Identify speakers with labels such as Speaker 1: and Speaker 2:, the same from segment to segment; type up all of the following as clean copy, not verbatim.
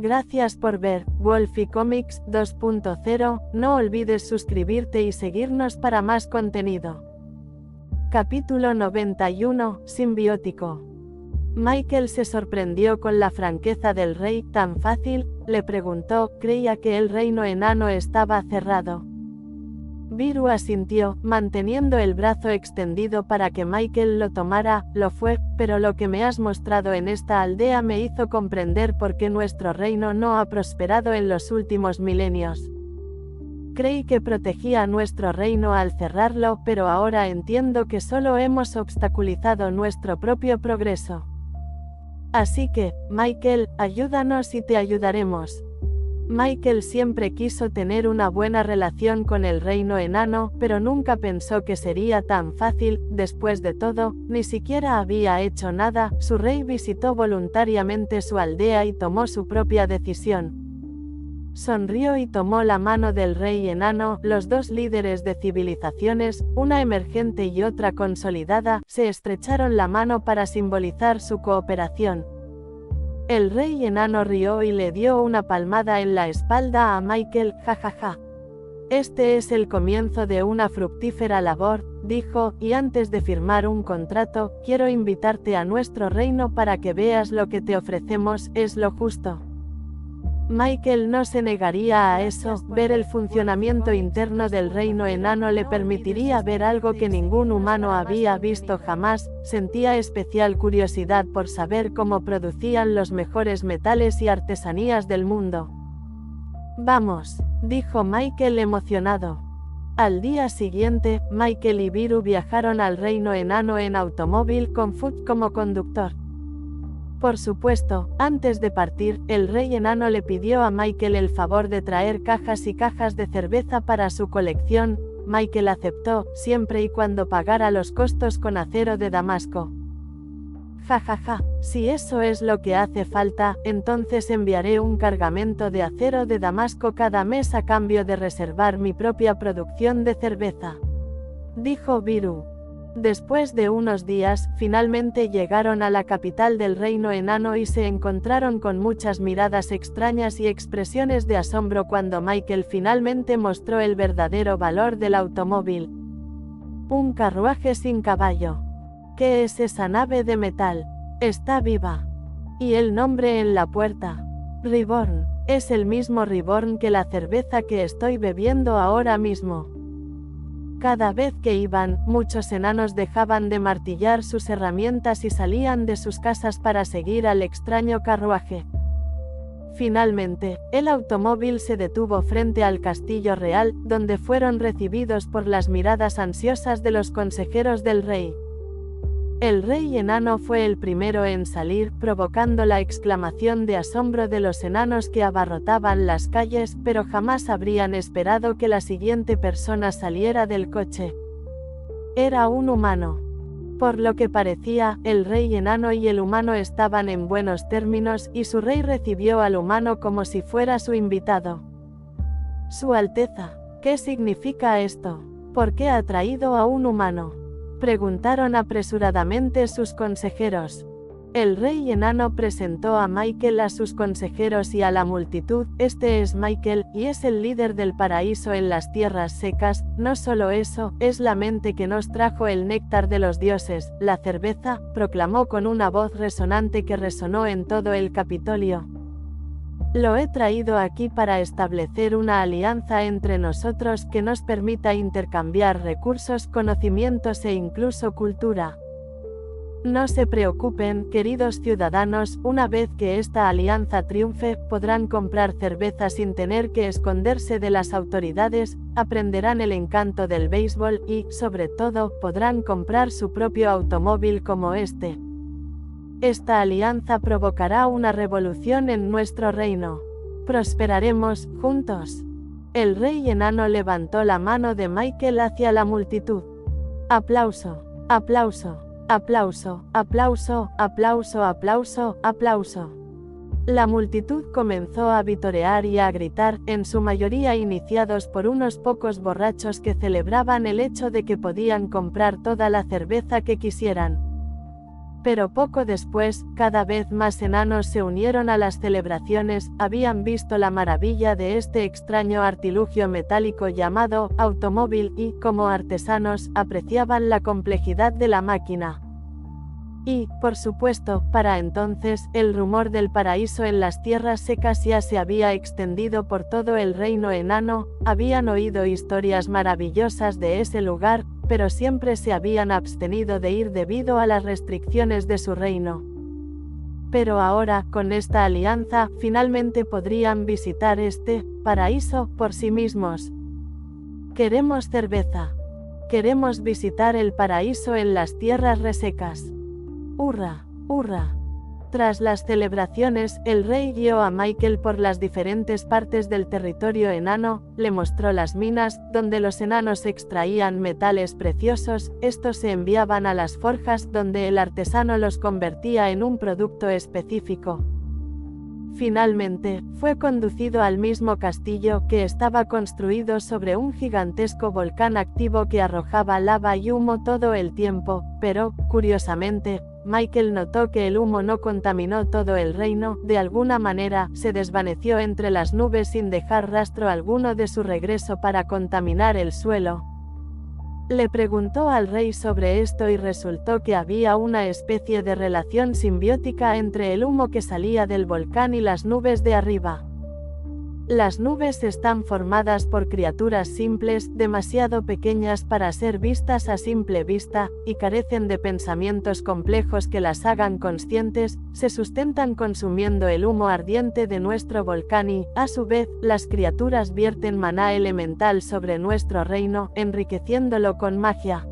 Speaker 1: Gracias por ver Wolfie Comics 2.0, no olvides suscribirte y seguirnos para más contenido. Capítulo 91, Simbiótico. Michael se sorprendió con la franqueza del rey, ¿tan fácil?, le preguntó, creía que el reino enano estaba cerrado. Viru asintió, manteniendo el brazo extendido para que Michael lo tomara. Lo fue, pero lo que me has mostrado en esta aldea me hizo comprender por qué nuestro reino no ha prosperado en los últimos milenios. Creí que protegía a nuestro reino al cerrarlo, pero ahora entiendo que solo hemos obstaculizado nuestro propio progreso. Así que, Michael, ayúdanos y te ayudaremos. Michael siempre quiso tener una buena relación con el reino enano, pero nunca pensó que sería tan fácil. Después de todo, ni siquiera había hecho nada. Su rey visitó voluntariamente su aldea y tomó su propia decisión. Sonrió y tomó la mano del rey enano. Los dos líderes de civilizaciones, una emergente y otra consolidada, se estrecharon la mano para simbolizar su cooperación. El rey enano rió y le dio una palmada en la espalda a Michael, jajaja. Este es el comienzo de una fructífera labor, dijo, y antes de firmar un contrato, quiero invitarte a nuestro reino para que veas lo que te ofrecemos, es lo justo. Michael no se negaría a eso. Ver el funcionamiento interno del reino enano le permitiría ver algo que ningún humano había visto jamás. Sentía especial curiosidad por saber cómo producían los mejores metales y artesanías del mundo. Vamos, dijo Michael emocionado. Al día siguiente, Michael y Viru viajaron al reino enano en automóvil con Foot como conductor. Por supuesto, antes de partir, el rey enano le pidió a Michael el favor de traer cajas y cajas de cerveza para su colección. Michael aceptó, siempre y cuando pagara los costos con acero de Damasco. Jajaja, si eso es lo que hace falta, entonces enviaré un cargamento de acero de Damasco cada mes a cambio de reservar mi propia producción de cerveza, dijo Viru. Después de unos días, finalmente llegaron a la capital del reino enano y se encontraron con muchas miradas extrañas y expresiones de asombro cuando Michael finalmente mostró el verdadero valor del automóvil. Un carruaje sin caballo. ¿Qué es esa nave de metal? Está viva. Y el nombre en la puerta. Reborn. Es el mismo Reborn que la cerveza que estoy bebiendo ahora mismo. Cada vez que iban, muchos enanos dejaban de martillar sus herramientas y salían de sus casas para seguir al extraño carruaje. Finalmente, el automóvil se detuvo frente al castillo real, donde fueron recibidos por las miradas ansiosas de los consejeros del rey. El rey enano fue el primero en salir, provocando la exclamación de asombro de los enanos que abarrotaban las calles, pero jamás habrían esperado que la siguiente persona saliera del coche. Era un humano. Por lo que parecía, el rey enano y el humano estaban en buenos términos, y su rey recibió al humano como si fuera su invitado. Su Alteza, ¿qué significa esto? ¿Por qué ha traído a un humano?, preguntaron apresuradamente sus consejeros. El rey enano presentó a Michael a sus consejeros y a la multitud. Este es Michael, y es el líder del paraíso en las tierras secas. No solo eso, es la mente que nos trajo el néctar de los dioses, la cerveza, proclamó con una voz resonante que resonó en todo el Capitolio. Lo he traído aquí para establecer una alianza entre nosotros que nos permita intercambiar recursos, conocimientos e incluso cultura. No se preocupen, queridos ciudadanos, una vez que esta alianza triunfe, podrán comprar cerveza sin tener que esconderse de las autoridades, aprenderán el encanto del béisbol y, sobre todo, podrán comprar su propio automóvil como este. Esta alianza provocará una revolución en nuestro reino. Prosperaremos juntos. El rey enano levantó la mano de Michael hacia la multitud. Aplauso, aplauso, aplauso, aplauso, aplauso, aplauso, aplauso. La multitud comenzó a vitorear y a gritar, en su mayoría iniciados por unos pocos borrachos que celebraban el hecho de que podían comprar toda la cerveza que quisieran. Pero poco después, cada vez más enanos se unieron a las celebraciones, habían visto la maravilla de este extraño artilugio metálico llamado automóvil y, como artesanos, apreciaban la complejidad de la máquina. Y, por supuesto, para entonces, el rumor del paraíso en las tierras secas ya se había extendido por todo el reino enano, habían oído historias maravillosas de ese lugar, pero siempre se habían abstenido de ir debido a las restricciones de su reino. Pero ahora, con esta alianza, finalmente podrían visitar este paraíso por sí mismos. Queremos cerveza. Queremos visitar el paraíso en las tierras resecas. ¡Hurra! ¡Hurra! Tras las celebraciones, el rey guió a Michael por las diferentes partes del territorio enano, le mostró las minas, donde los enanos extraían metales preciosos, estos se enviaban a las forjas donde el artesano los convertía en un producto específico. Finalmente, fue conducido al mismo castillo, que estaba construido sobre un gigantesco volcán activo que arrojaba lava y humo todo el tiempo, pero, curiosamente, Michael notó que el humo no contaminó todo el reino, de alguna manera, se desvaneció entre las nubes sin dejar rastro alguno de su regreso para contaminar el suelo. Le preguntó al rey sobre esto y resultó que había una especie de relación simbiótica entre el humo que salía del volcán y las nubes de arriba. Las nubes están formadas por criaturas simples, demasiado pequeñas para ser vistas a simple vista, y carecen de pensamientos complejos que las hagan conscientes, se sustentan consumiendo el humo ardiente de nuestro volcán y, a su vez, las criaturas vierten maná elemental sobre nuestro reino, enriqueciéndolo con magia.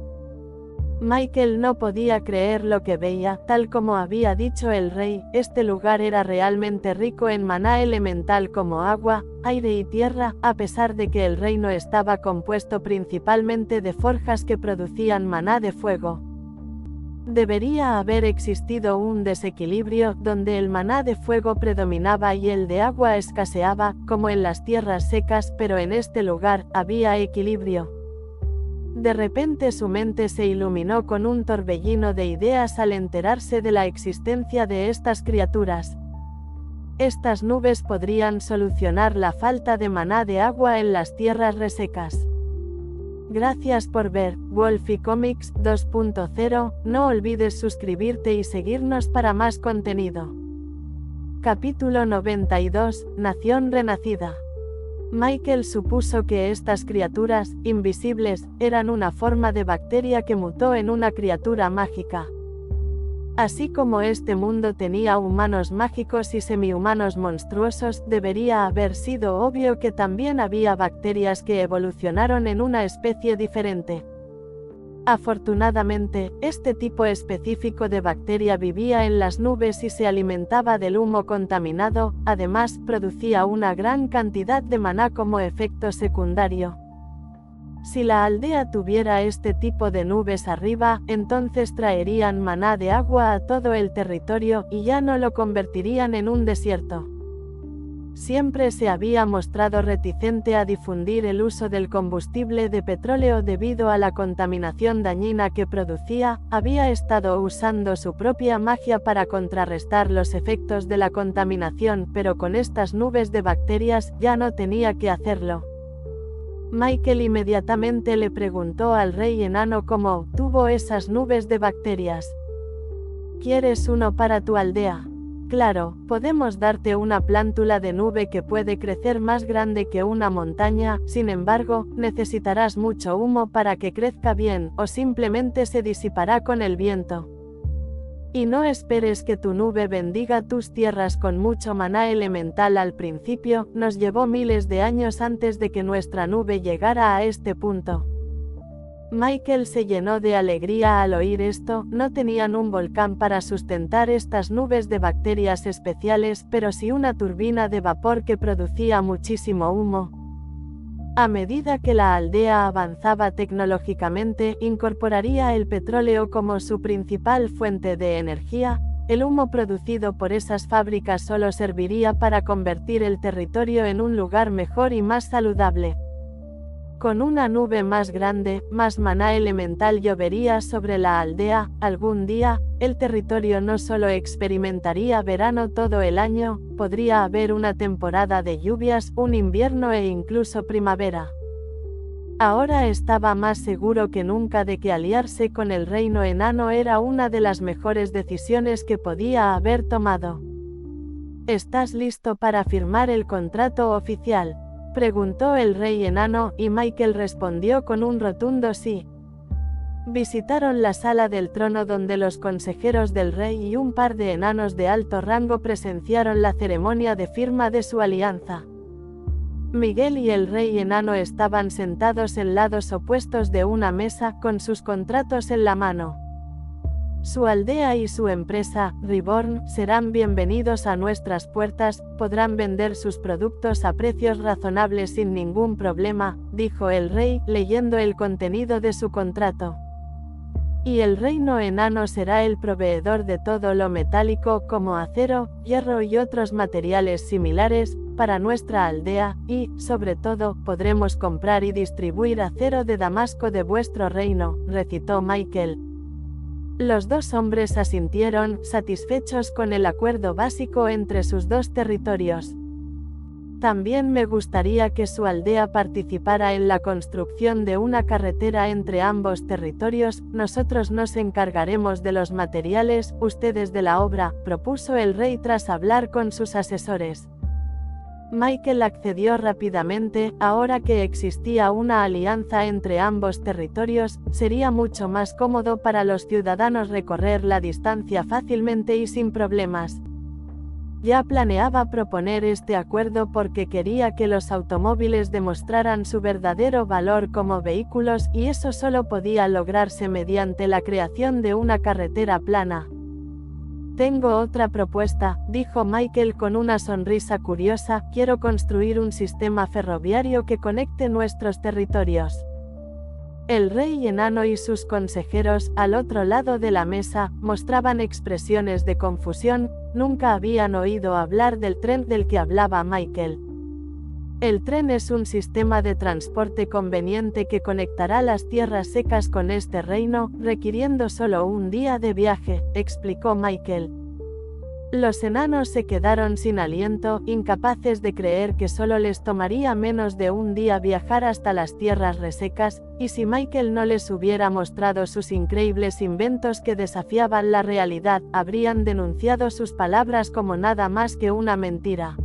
Speaker 1: Michael no podía creer lo que veía, tal como había dicho el rey, este lugar era realmente rico en maná elemental como agua, aire y tierra, a pesar de que el reino estaba compuesto principalmente de forjas que producían maná de fuego. Debería haber existido un desequilibrio, donde el maná de fuego predominaba y el de agua escaseaba, como en las tierras secas, pero en este lugar, había equilibrio. De repente su mente se iluminó con un torbellino de ideas al enterarse de la existencia de estas criaturas. Estas nubes podrían solucionar la falta de maná de agua en las tierras resecas. Gracias por ver Wolfie Comics 2.0, no olvides suscribirte y seguirnos para más contenido. Capítulo 92, Nación Renacida. Michael supuso que estas criaturas, invisibles, eran una forma de bacteria que mutó en una criatura mágica. Así como este mundo tenía humanos mágicos y semi-humanos monstruosos, debería haber sido obvio que también había bacterias que evolucionaron en una especie diferente. Afortunadamente, este tipo específico de bacteria vivía en las nubes y se alimentaba del humo contaminado, además, producía una gran cantidad de maná como efecto secundario. Si la aldea tuviera este tipo de nubes arriba, entonces traerían maná de agua a todo el territorio, y ya no lo convertirían en un desierto. Siempre se había mostrado reticente a difundir el uso del combustible de petróleo debido a la contaminación dañina que producía, había estado usando su propia magia para contrarrestar los efectos de la contaminación, pero con estas nubes de bacterias ya no tenía que hacerlo. Michael inmediatamente le preguntó al rey enano cómo obtuvo esas nubes de bacterias. ¿Quieres uno para tu aldea? Claro, podemos darte una plántula de nube que puede crecer más grande que una montaña, sin embargo, necesitarás mucho humo para que crezca bien, o simplemente se disipará con el viento. Y no esperes que tu nube bendiga tus tierras con mucho maná elemental al principio, nos llevó miles de años antes de que nuestra nube llegara a este punto. Michael se llenó de alegría al oír esto, no tenían un volcán para sustentar estas nubes de bacterias especiales, pero sí una turbina de vapor que producía muchísimo humo. A medida que la aldea avanzaba tecnológicamente, incorporaría el petróleo como su principal fuente de energía. El humo producido por esas fábricas solo serviría para convertir el territorio en un lugar mejor y más saludable. Con una nube más grande, más maná elemental llovería sobre la aldea. Algún día, el territorio no solo experimentaría verano todo el año, podría haber una temporada de lluvias, un invierno e incluso primavera. Ahora estaba más seguro que nunca de que aliarse con el reino enano era una de las mejores decisiones que podía haber tomado. ¿Estás listo para firmar el contrato oficial?, preguntó el rey enano, y Michael respondió con un rotundo sí. Visitaron la sala del trono donde los consejeros del rey y un par de enanos de alto rango presenciaron la ceremonia de firma de su alianza. Miguel y el rey enano estaban sentados en lados opuestos de una mesa, con sus contratos en la mano. Su aldea y su empresa, Reborn, serán bienvenidos a nuestras puertas, podrán vender sus productos a precios razonables sin ningún problema, dijo el rey, leyendo el contenido de su contrato. Y el reino enano será el proveedor de todo lo metálico como acero, hierro y otros materiales similares, para nuestra aldea, y, sobre todo, podremos comprar y distribuir acero de Damasco de vuestro reino, recitó Michael. Los dos hombres asintieron, satisfechos con el acuerdo básico entre sus dos territorios. También me gustaría que su aldea participara en la construcción de una carretera entre ambos territorios. Nosotros nos encargaremos de los materiales, ustedes de la obra, propuso el rey tras hablar con sus asesores. Michael accedió rápidamente. Ahora que existía una alianza entre ambos territorios, sería mucho más cómodo para los ciudadanos recorrer la distancia fácilmente y sin problemas. Ya planeaba proponer este acuerdo porque quería que los automóviles demostraran su verdadero valor como vehículos, y eso solo podía lograrse mediante la creación de una carretera plana. Tengo otra propuesta, dijo Michael con una sonrisa curiosa. Quiero construir un sistema ferroviario que conecte nuestros territorios. El rey enano y sus consejeros, al otro lado de la mesa, mostraban expresiones de confusión. Nunca habían oído hablar del tren del que hablaba Michael. El tren es un sistema de transporte conveniente que conectará las tierras secas con este reino, requiriendo solo un día de viaje, explicó Michael. Los enanos se quedaron sin aliento, incapaces de creer que solo les tomaría menos de un día viajar hasta las tierras resecas, y si Michael no les hubiera mostrado sus increíbles inventos que desafiaban la realidad, habrían denunciado sus palabras como nada más que una mentira.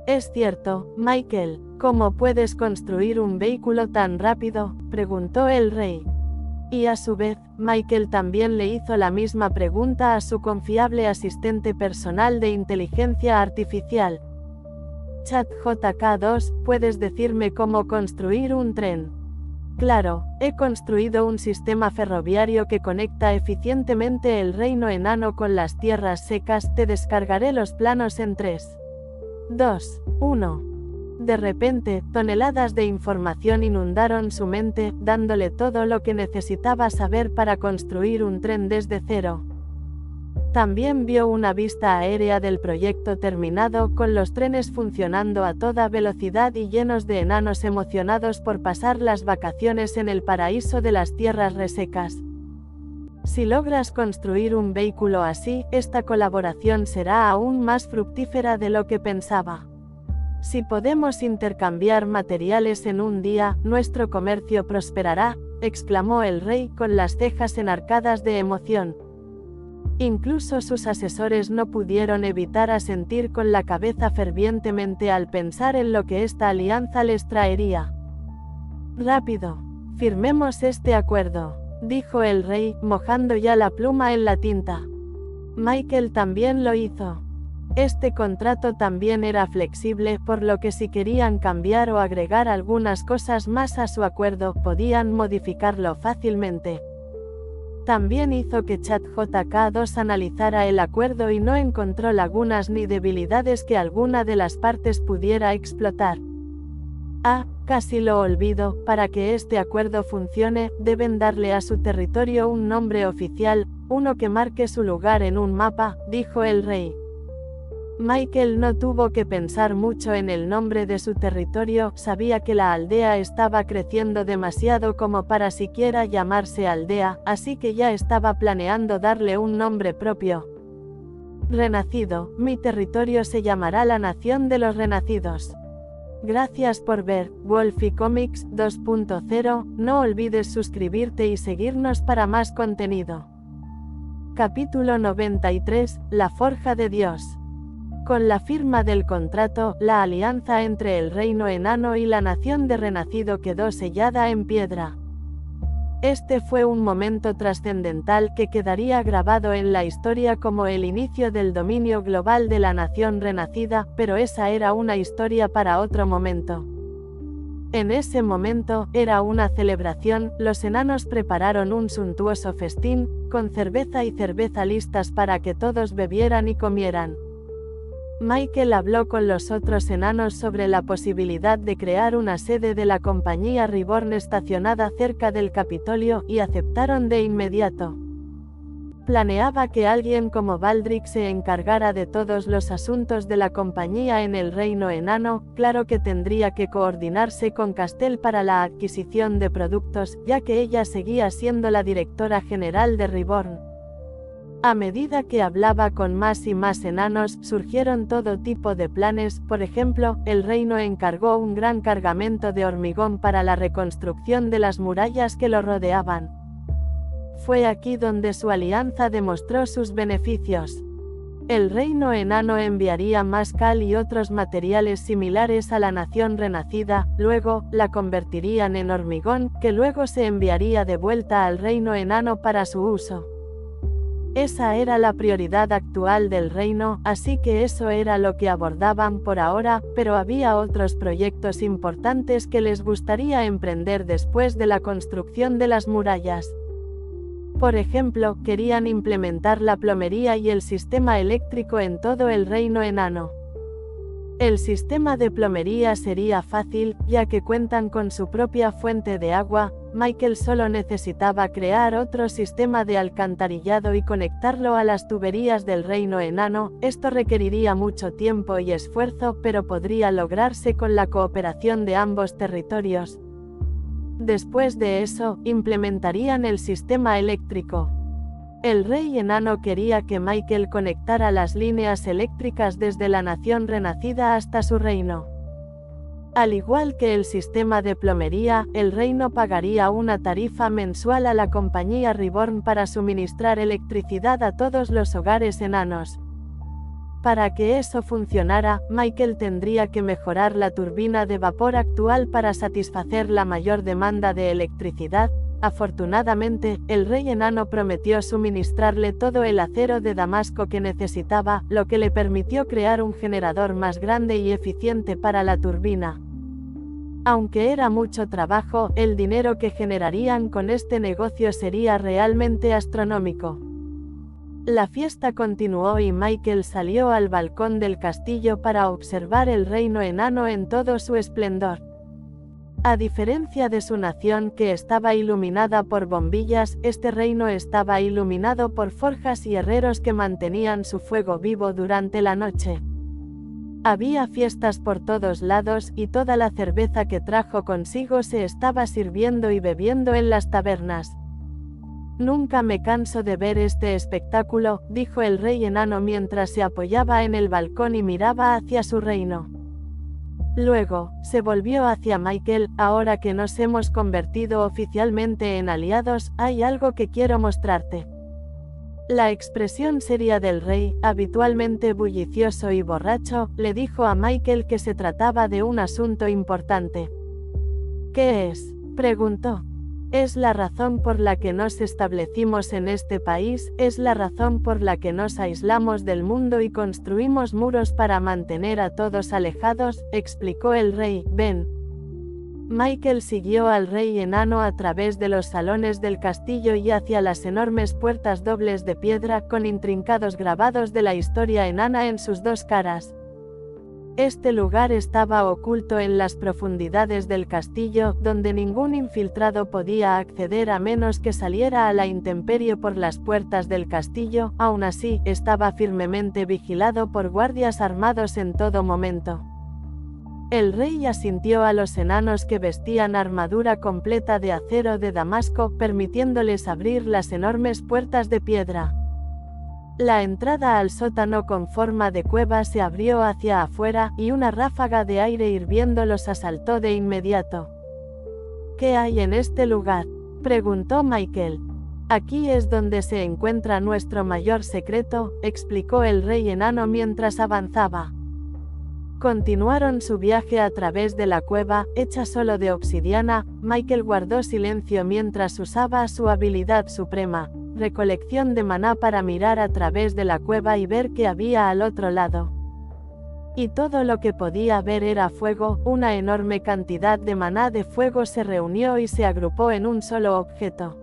Speaker 1: «Es cierto, Michael, ¿cómo puedes construir un vehículo tan rápido?», preguntó el rey. Y a su vez, Michael también le hizo la misma pregunta a su confiable asistente personal de inteligencia artificial. ChatGPT-2, ¿puedes decirme cómo construir un tren? Claro, he construido un sistema ferroviario que conecta eficientemente el reino enano con las tierras secas. Te descargaré los planos en 3, 2, 1. De repente, toneladas de información inundaron su mente, dándole todo lo que necesitaba saber para construir un tren desde cero. También vio una vista aérea del proyecto terminado, con los trenes funcionando a toda velocidad y llenos de enanos emocionados por pasar las vacaciones en el paraíso de las tierras resecas. Si logras construir un vehículo así, esta colaboración será aún más fructífera de lo que pensaba. Si podemos intercambiar materiales en un día, nuestro comercio prosperará, exclamó el rey con las cejas enarcadas de emoción. Incluso sus asesores no pudieron evitar asentir con la cabeza fervientemente al pensar en lo que esta alianza les traería. «Rápido, firmemos este acuerdo», dijo el rey, mojando ya la pluma en la tinta. Michael también lo hizo. Este contrato también era flexible, por lo que si querían cambiar o agregar algunas cosas más a su acuerdo, podían modificarlo fácilmente. También hizo que ChatGPT-2 analizara el acuerdo y no encontró lagunas ni debilidades que alguna de las partes pudiera explotar. Casi lo olvido, para que este acuerdo funcione, deben darle a su territorio un nombre oficial, uno que marque su lugar en un mapa, dijo el rey. Michael no tuvo que pensar mucho en el nombre de su territorio, sabía que la aldea estaba creciendo demasiado como para siquiera llamarse aldea, así que ya estaba planeando darle un nombre propio. Renacido, mi territorio se llamará la Nación de los Renacidos. Gracias por ver Wolfie Comics 2.0, no olvides suscribirte y seguirnos para más contenido. Capítulo 93, La Forja de Dios. Con la firma del contrato, la alianza entre el reino enano y la nación de Renacido quedó sellada en piedra. Este fue un momento trascendental que quedaría grabado en la historia como el inicio del dominio global de la nación renacida, pero esa era una historia para otro momento. En ese momento, era una celebración, los enanos prepararon un suntuoso festín, con cerveza y cerveza listas para que todos bebieran y comieran. Michael habló con los otros enanos sobre la posibilidad de crear una sede de la compañía Reborn estacionada cerca del Capitolio, y aceptaron de inmediato. Planeaba que alguien como Baldric se encargara de todos los asuntos de la compañía en el reino enano, claro que tendría que coordinarse con Castell para la adquisición de productos, ya que ella seguía siendo la directora general de Reborn. A medida que hablaba con más y más enanos, surgieron todo tipo de planes, por ejemplo, el reino encargó un gran cargamento de hormigón para la reconstrucción de las murallas que lo rodeaban. Fue aquí donde su alianza demostró sus beneficios. El reino enano enviaría más cal y otros materiales similares a la nación renacida, luego, la convertirían en hormigón, que luego se enviaría de vuelta al reino enano para su uso. Esa era la prioridad actual del reino, así que eso era lo que abordaban por ahora, pero había otros proyectos importantes que les gustaría emprender después de la construcción de las murallas. Por ejemplo, querían implementar la plomería y el sistema eléctrico en todo el reino enano. El sistema de plomería sería fácil, ya que cuentan con su propia fuente de agua. Michael solo necesitaba crear otro sistema de alcantarillado y conectarlo a las tuberías del reino enano. Esto requeriría mucho tiempo y esfuerzo, pero podría lograrse con la cooperación de ambos territorios. Después de eso, implementarían el sistema eléctrico. El rey enano quería que Michael conectara las líneas eléctricas desde la nación renacida hasta su reino. Al igual que el sistema de plomería, el reino pagaría una tarifa mensual a la compañía Reborn para suministrar electricidad a todos los hogares enanos. Para que eso funcionara, Michael tendría que mejorar la turbina de vapor actual para satisfacer la mayor demanda de electricidad. Afortunadamente, el rey enano prometió suministrarle todo el acero de Damasco que necesitaba, lo que le permitió crear un generador más grande y eficiente para la turbina. Aunque era mucho trabajo, el dinero que generarían con este negocio sería realmente astronómico. La fiesta continuó y Michael salió al balcón del castillo para observar el reino enano en todo su esplendor. A diferencia de su nación que estaba iluminada por bombillas, este reino estaba iluminado por forjas y herreros que mantenían su fuego vivo durante la noche. Había fiestas por todos lados y toda la cerveza que trajo consigo se estaba sirviendo y bebiendo en las tabernas. Nunca me canso de ver este espectáculo, dijo el rey enano mientras se apoyaba en el balcón y miraba hacia su reino. Luego, se volvió hacia Michael, ahora que nos hemos convertido oficialmente en aliados, hay algo que quiero mostrarte. La expresión seria del rey, habitualmente bullicioso y borracho, le dijo a Michael que se trataba de un asunto importante. ¿Qué es?, preguntó. Es la razón por la que nos establecimos en este país, es la razón por la que nos aislamos del mundo y construimos muros para mantener a todos alejados, explicó el rey. Ven. Michael siguió al rey enano a través de los salones del castillo y hacia las enormes puertas dobles de piedra con intrincados grabados de la historia enana en sus dos caras. Este lugar estaba oculto en las profundidades del castillo, donde ningún infiltrado podía acceder a menos que saliera a la intemperie por las puertas del castillo. Aún así, estaba firmemente vigilado por guardias armados en todo momento. El rey asintió a los enanos que vestían armadura completa de acero de Damasco, permitiéndoles abrir las enormes puertas de piedra. La entrada al sótano con forma de cueva se abrió hacia afuera, y una ráfaga de aire hirviendo los asaltó de inmediato. ¿Qué hay en este lugar?, preguntó Michael. Aquí es donde se encuentra nuestro mayor secreto, explicó el rey enano mientras avanzaba. Continuaron su viaje a través de la cueva, hecha solo de obsidiana. Michael guardó silencio mientras usaba su habilidad suprema, recolección de maná, para mirar a través de la cueva y ver qué había al otro lado. Y todo lo que podía ver era fuego. Una enorme cantidad de maná de fuego se reunió y se agrupó en un solo objeto.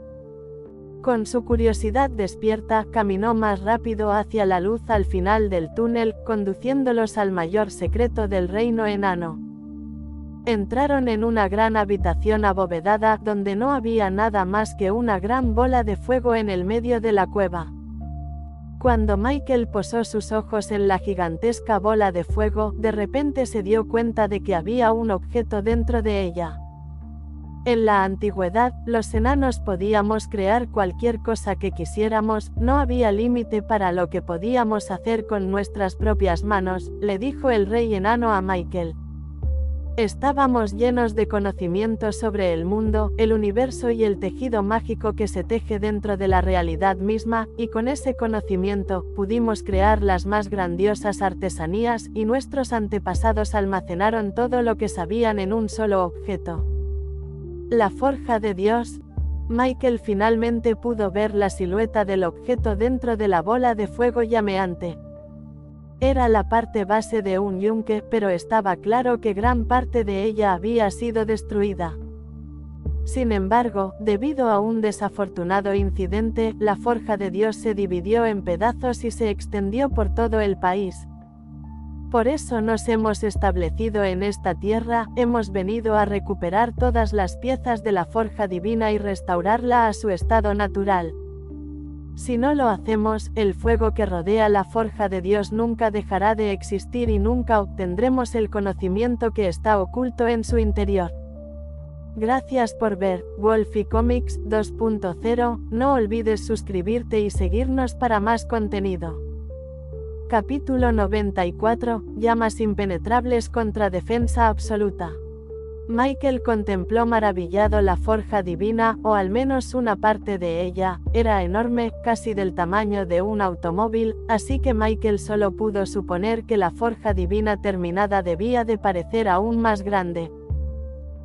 Speaker 1: Con su curiosidad despierta, caminó más rápido hacia la luz al final del túnel, conduciéndolos al mayor secreto del reino enano. Entraron en una gran habitación abovedada, donde no había nada más que una gran bola de fuego en el medio de la cueva. Cuando Michael posó sus ojos en la gigantesca bola de fuego, de repente se dio cuenta de que había un objeto dentro de ella. En la antigüedad, los enanos podíamos crear cualquier cosa que quisiéramos, no había límite para lo que podíamos hacer con nuestras propias manos, le dijo el rey enano a Michael. Estábamos llenos de conocimiento sobre el mundo, el universo y el tejido mágico que se teje dentro de la realidad misma, y con ese conocimiento, pudimos crear las más grandiosas artesanías, y nuestros antepasados almacenaron todo lo que sabían en un solo objeto. La forja de Dios. Michael finalmente pudo ver la silueta del objeto dentro de la bola de fuego llameante. Era la parte base de un yunque, pero estaba claro que gran parte de ella había sido destruida. Sin embargo, debido a un desafortunado incidente, la forja de Dios se dividió en pedazos y se extendió por todo el país. Por eso nos hemos establecido en esta tierra, hemos venido a recuperar todas las piezas de la forja divina y restaurarla a su estado natural. Si no lo hacemos, el fuego que rodea la forja de Dios nunca dejará de existir y nunca obtendremos el conocimiento que está oculto en su interior. Gracias por ver Wolfie Comics 2.0, no olvides suscribirte y seguirnos para más contenido. Capítulo 94, Llamas impenetrables contra defensa absoluta. Michael contempló maravillado la forja divina, o al menos una parte de ella. Era enorme, casi del tamaño de un automóvil, así que Michael solo pudo suponer que la forja divina terminada debía de parecer aún más grande.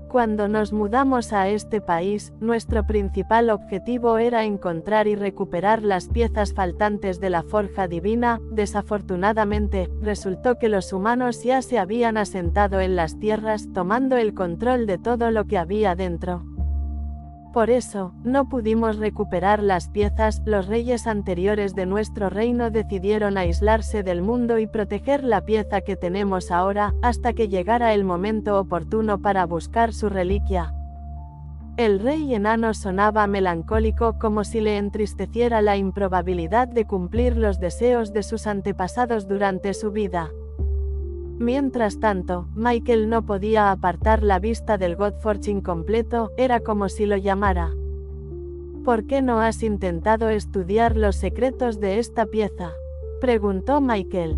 Speaker 1: Cuando nos mudamos a este país, nuestro principal objetivo era encontrar y recuperar las piezas faltantes de la forja divina. Desafortunadamente, resultó que los humanos ya se habían asentado en las tierras, tomando el control de todo lo que había dentro. Por eso, no pudimos recuperar las piezas. Los reyes anteriores de nuestro reino decidieron aislarse del mundo y proteger la pieza que tenemos ahora, hasta que llegara el momento oportuno para buscar su reliquia. El rey enano sonaba melancólico, como si le entristeciera la improbabilidad de cumplir los deseos de sus antepasados durante su vida. Mientras tanto, Michael no podía apartar la vista del Godforge incompleto, era como si lo llamara. ¿Por qué no has intentado estudiar los secretos de esta pieza?, preguntó Michael.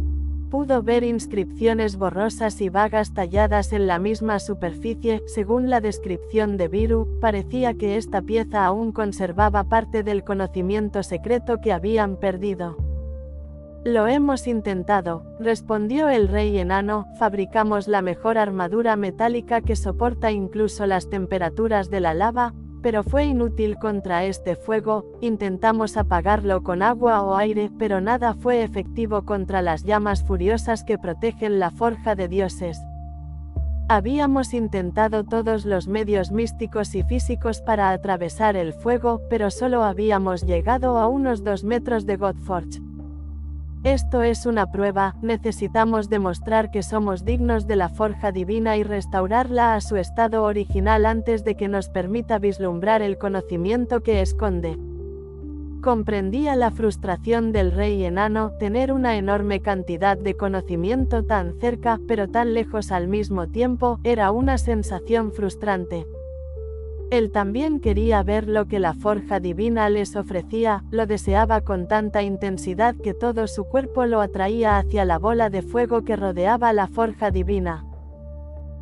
Speaker 1: Pudo ver inscripciones borrosas y vagas talladas en la misma superficie. Según la descripción de Viru, parecía que esta pieza aún conservaba parte del conocimiento secreto que habían perdido. Lo hemos intentado, respondió el rey enano, fabricamos la mejor armadura metálica que soporta incluso las temperaturas de la lava, pero fue inútil contra este fuego. Intentamos apagarlo con agua o aire, pero nada fue efectivo contra las llamas furiosas que protegen la forja de dioses. Habíamos intentado todos los medios místicos y físicos para atravesar el fuego, pero solo habíamos llegado a unos 2 metros de Godforge. Esto es una prueba, necesitamos demostrar que somos dignos de la forja divina y restaurarla a su estado original antes de que nos permita vislumbrar el conocimiento que esconde. Comprendía la frustración del rey enano, tener una enorme cantidad de conocimiento tan cerca, pero tan lejos al mismo tiempo, era una sensación frustrante. Él también quería ver lo que la forja divina les ofrecía, lo deseaba con tanta intensidad que todo su cuerpo lo atraía hacia la bola de fuego que rodeaba la forja divina.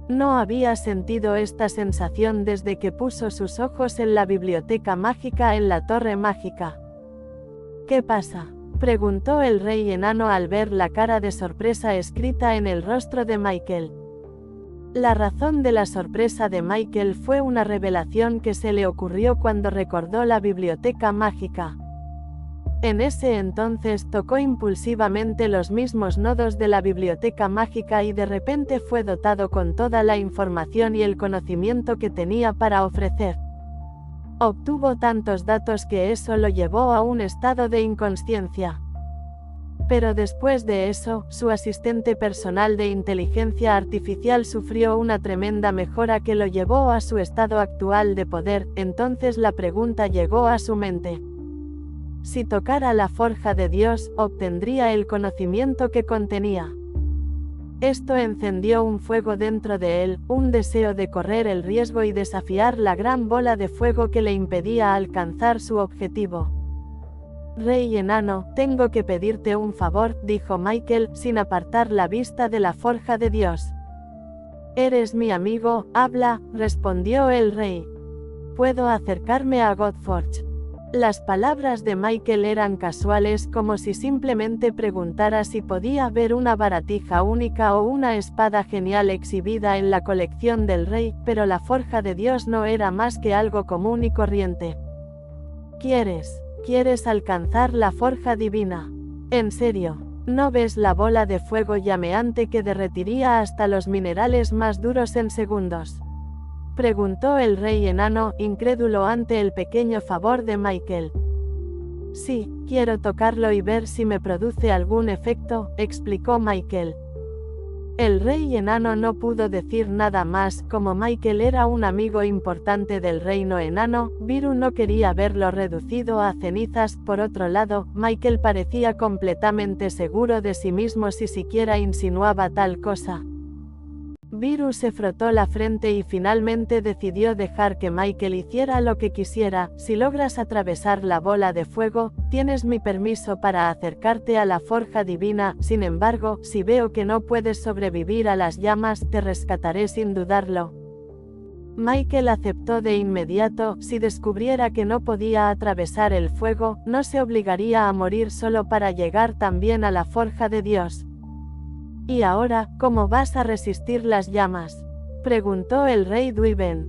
Speaker 1: No había sentido esta sensación desde que puso sus ojos en la biblioteca mágica en la torre mágica. ¿Qué pasa?, preguntó el rey enano al ver la cara de sorpresa escrita en el rostro de Michael. La razón de la sorpresa de Michael fue una revelación que se le ocurrió cuando recordó la biblioteca mágica. En ese entonces tocó impulsivamente los mismos nodos de la biblioteca mágica y de repente fue dotado con toda la información y el conocimiento que tenía para ofrecer. Obtuvo tantos datos que eso lo llevó a un estado de inconsciencia. Pero después de eso, su asistente personal de inteligencia artificial sufrió una tremenda mejora que lo llevó a su estado actual de poder. Entonces la pregunta llegó a su mente. Si tocara la forja de Dios, obtendría el conocimiento que contenía. Esto encendió un fuego dentro de él, un deseo de correr el riesgo y desafiar la gran bola de fuego que le impedía alcanzar su objetivo. Rey enano, tengo que pedirte un favor, dijo Michael, sin apartar la vista de la forja de Dios. Eres mi amigo, habla, respondió el rey. Puedo acercarme a Godforge. Las palabras de Michael eran casuales, como si simplemente preguntara si podía ver una baratija única o una espada genial exhibida en la colección del rey, pero la forja de Dios no era más que algo común y corriente. ¿Quieres alcanzar la forja divina? ¿En serio? ¿No ves la bola de fuego llameante que derretiría hasta los minerales más duros en segundos?, preguntó el rey enano, incrédulo ante el pequeño favor de Michael. Sí, quiero tocarlo y ver si me produce algún efecto, explicó Michael. El rey enano no pudo decir nada más. Como Michael era un amigo importante del reino enano, Viru no quería verlo reducido a cenizas. Por otro lado, Michael parecía completamente seguro de sí mismo si siquiera insinuaba tal cosa. Viru se frotó la frente y finalmente decidió dejar que Michael hiciera lo que quisiera. Si logras atravesar la bola de fuego, tienes mi permiso para acercarte a la forja divina. Sin embargo, si veo que no puedes sobrevivir a las llamas, te rescataré sin dudarlo. Michael aceptó de inmediato. Si descubriera que no podía atravesar el fuego, no se obligaría a morir solo para llegar también a la forja de Dios. ¿Y ahora, cómo vas a resistir las llamas?, preguntó el rey Dwyven.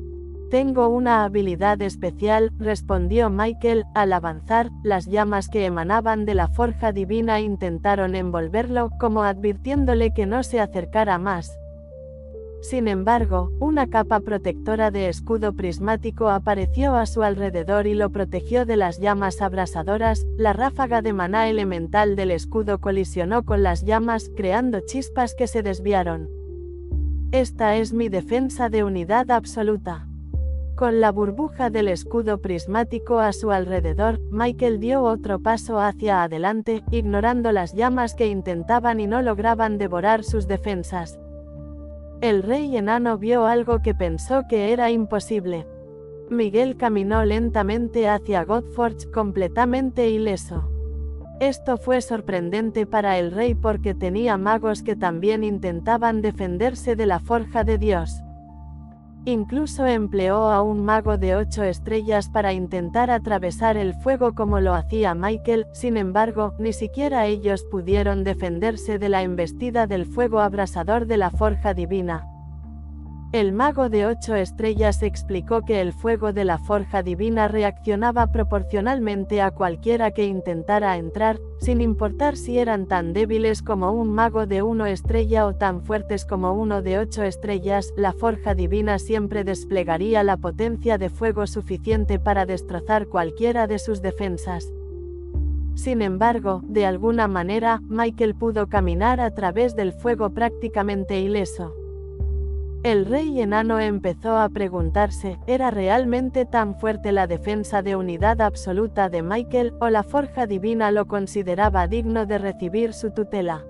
Speaker 1: Tengo una habilidad especial, respondió Michael. Al avanzar, las llamas que emanaban de la forja divina intentaron envolverlo, como advirtiéndole que no se acercara más. Sin embargo, una capa protectora de escudo prismático apareció a su alrededor y lo protegió de las llamas abrasadoras. La ráfaga de maná elemental del escudo colisionó con las llamas, creando chispas que se desviaron. Esta es mi defensa de unidad absoluta. Con la burbuja del escudo prismático a su alrededor, Michael dio otro paso hacia adelante, ignorando las llamas que intentaban y no lograban devorar sus defensas. El rey enano vio algo que pensó que era imposible. Miguel caminó lentamente hacia Godforge completamente ileso. Esto fue sorprendente para el rey porque tenía magos que también intentaban defenderse de la forja de Dios. Incluso empleó a un mago de 8 estrellas para intentar atravesar el fuego como lo hacía Michael. Sin embargo, ni siquiera ellos pudieron defenderse de la embestida del fuego abrasador de la forja divina. El mago de 8 estrellas explicó que el fuego de la forja divina reaccionaba proporcionalmente a cualquiera que intentara entrar, sin importar si eran tan débiles como un mago de 1 estrella o tan fuertes como uno de 8 estrellas. La forja divina siempre desplegaría la potencia de fuego suficiente para destrozar cualquiera de sus defensas. Sin embargo, de alguna manera, Michael pudo caminar a través del fuego prácticamente ileso. El rey enano empezó a preguntarse, ¿era realmente tan fuerte la defensa de unidad absoluta de Michael, o la forja divina lo consideraba digno de recibir su tutela?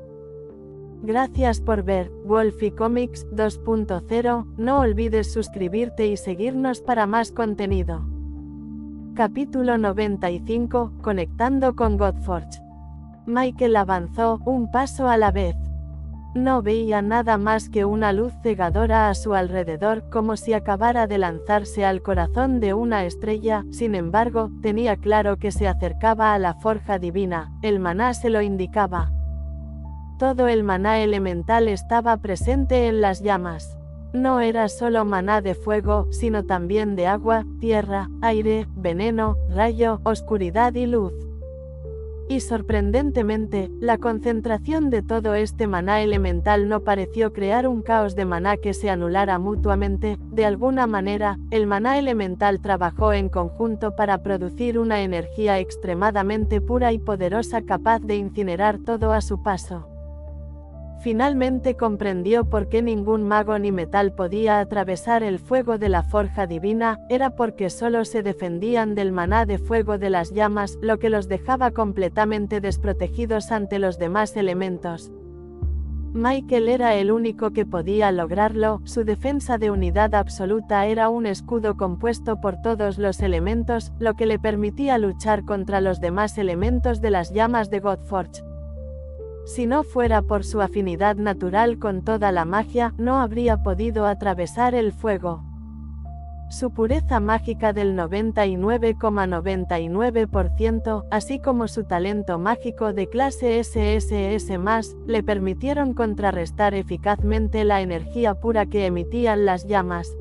Speaker 1: Gracias por ver Wolfie Comics 2.0, no olvides suscribirte y seguirnos para más contenido. Capítulo 95, Conectando con Godforge. Michael avanzó, un paso a la vez. No veía nada más que una luz cegadora a su alrededor, como si acabara de lanzarse al corazón de una estrella. Sin embargo, tenía claro que se acercaba a la forja divina, el maná se lo indicaba. Todo el maná elemental estaba presente en las llamas. No era solo maná de fuego, sino también de agua, tierra, aire, veneno, rayo, oscuridad y luz. Y sorprendentemente, la concentración de todo este maná elemental no pareció crear un caos de maná que se anulara mutuamente. De alguna manera, el maná elemental trabajó en conjunto para producir una energía extremadamente pura y poderosa capaz de incinerar todo a su paso. Finalmente comprendió por qué ningún mago ni metal podía atravesar el fuego de la forja divina, era porque solo se defendían del maná de fuego de las llamas, lo que los dejaba completamente desprotegidos ante los demás elementos. Michael era el único que podía lograrlo, su defensa de unidad absoluta era un escudo compuesto por todos los elementos, lo que le permitía luchar contra los demás elementos de las llamas de Godforge. Si no fuera por su afinidad natural con toda la magia, no habría podido atravesar el fuego. Su pureza mágica del 99,99%, así como su talento mágico de clase SSS+, le permitieron contrarrestar eficazmente la energía pura que emitían las llamas.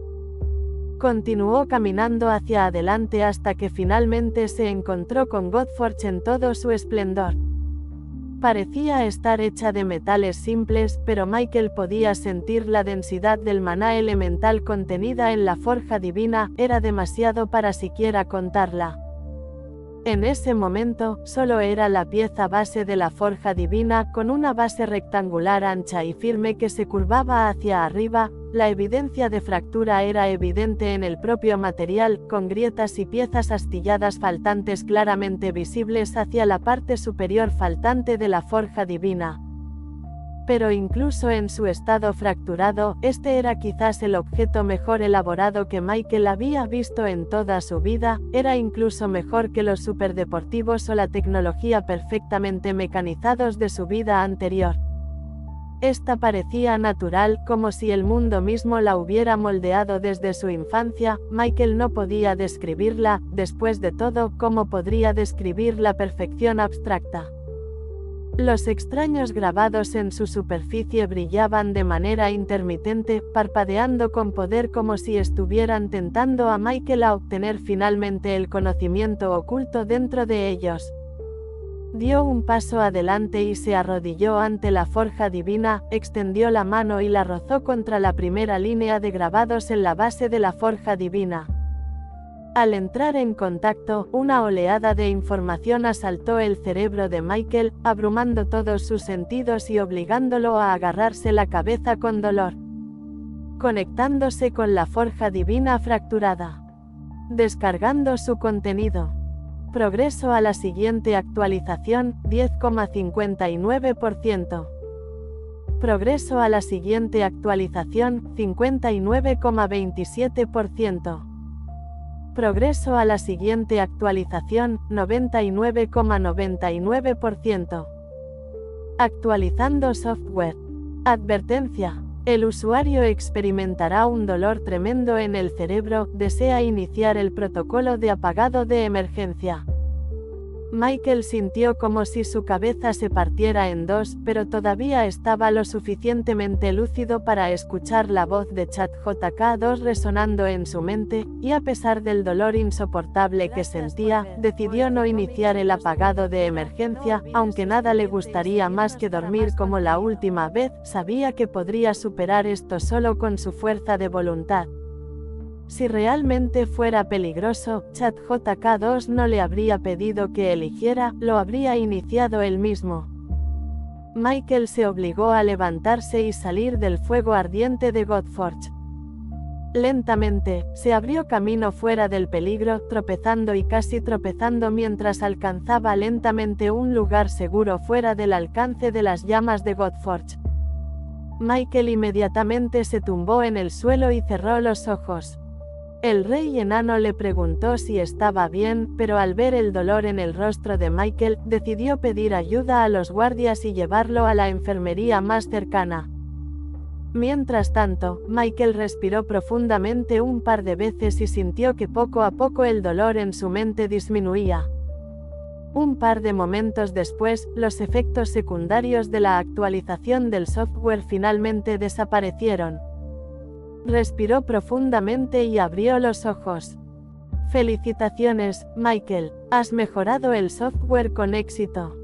Speaker 1: Continuó caminando hacia adelante hasta que finalmente se encontró con Godforge en todo su esplendor. Parecía estar hecha de metales simples, pero Michael podía sentir la densidad del maná elemental contenida en la forja divina, era demasiado para siquiera contarla. En ese momento, solo era la pieza base de la forja divina, con una base rectangular ancha y firme que se curvaba hacia arriba. La evidencia de fractura era evidente en el propio material, con grietas y piezas astilladas faltantes claramente visibles hacia la parte superior faltante de la forja divina. Pero incluso en su estado fracturado, este era quizás el objeto mejor elaborado que Michael había visto en toda su vida, era incluso mejor que los superdeportivos o la tecnología perfectamente mecanizados de su vida anterior. Esta parecía natural, como si el mundo mismo la hubiera moldeado desde su infancia. Michael no podía describirla, después de todo, ¿cómo podría describir la perfección abstracta? Los extraños grabados en su superficie brillaban de manera intermitente, parpadeando con poder como si estuvieran tentando a Michael a obtener finalmente el conocimiento oculto dentro de ellos. Dio un paso adelante y se arrodilló ante la forja divina, extendió la mano y la rozó contra la primera línea de grabados en la base de la forja divina. Al entrar en contacto, una oleada de información asaltó el cerebro de Michael, abrumando todos sus sentidos y obligándolo a agarrarse la cabeza con dolor. Conectándose con la forja divina fracturada. Descargando su contenido. Progreso a la siguiente actualización, 10,59%. Progreso a la siguiente actualización, 59,27%. Progreso a la siguiente actualización, 99,99%. Actualizando software. Advertencia. El usuario experimentará un dolor tremendo en el cerebro, desea iniciar el protocolo de apagado de emergencia. Michael sintió como si su cabeza se partiera en dos, pero todavía estaba lo suficientemente lúcido para escuchar la voz de ChatGPT-2 resonando en su mente, y a pesar del dolor insoportable que sentía, decidió no iniciar el apagado de emergencia, aunque nada le gustaría más que dormir como la última vez, sabía que podría superar esto solo con su fuerza de voluntad. Si realmente fuera peligroso, ChatJK2 no le habría pedido que eligiera, lo habría iniciado él mismo. Michael se obligó a levantarse y salir del fuego ardiente de Godforge. Lentamente, se abrió camino fuera del peligro, tropezando y casi tropezando mientras alcanzaba lentamente un lugar seguro fuera del alcance de las llamas de Godforge. Michael inmediatamente se tumbó en el suelo y cerró los ojos. El rey enano le preguntó si estaba bien, pero al ver el dolor en el rostro de Michael, decidió pedir ayuda a los guardias y llevarlo a la enfermería más cercana. Mientras tanto, Michael respiró profundamente un par de veces y sintió que poco a poco el dolor en su mente disminuía. Un par de momentos después, los efectos secundarios de la actualización del software finalmente desaparecieron. Respiró profundamente y abrió los ojos. Felicitaciones, Michael, has mejorado el software con éxito.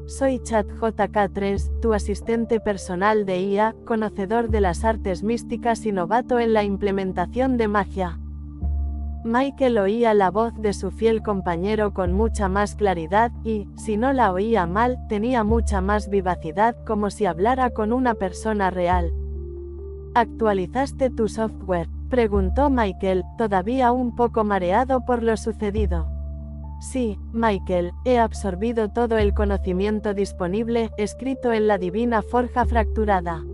Speaker 1: Soy ChatJK3, tu asistente personal de IA, conocedor de las artes místicas y novato en la implementación de magia. Michael oía la voz de su fiel compañero con mucha más claridad y, si no la oía mal, tenía mucha más vivacidad, como si hablara con una persona real. ¿Actualizaste tu software?, preguntó Michael, todavía un poco mareado por lo sucedido. Sí, Michael, he absorbido todo el conocimiento disponible, escrito en la divina forja fracturada.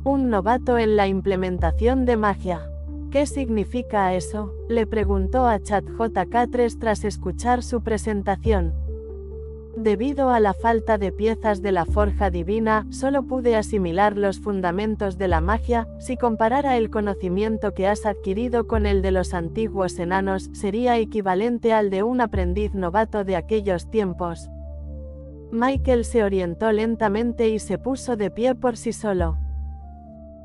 Speaker 1: Un novato en la implementación de magia. ¿Qué significa eso?, le preguntó a ChatJK3 tras escuchar su presentación. Debido a la falta de piezas de la forja divina, solo pude asimilar los fundamentos de la magia. Si comparara el conocimiento que has adquirido con el de los antiguos enanos, sería equivalente al de un aprendiz novato de aquellos tiempos. Michael se orientó lentamente y se puso de pie por sí solo.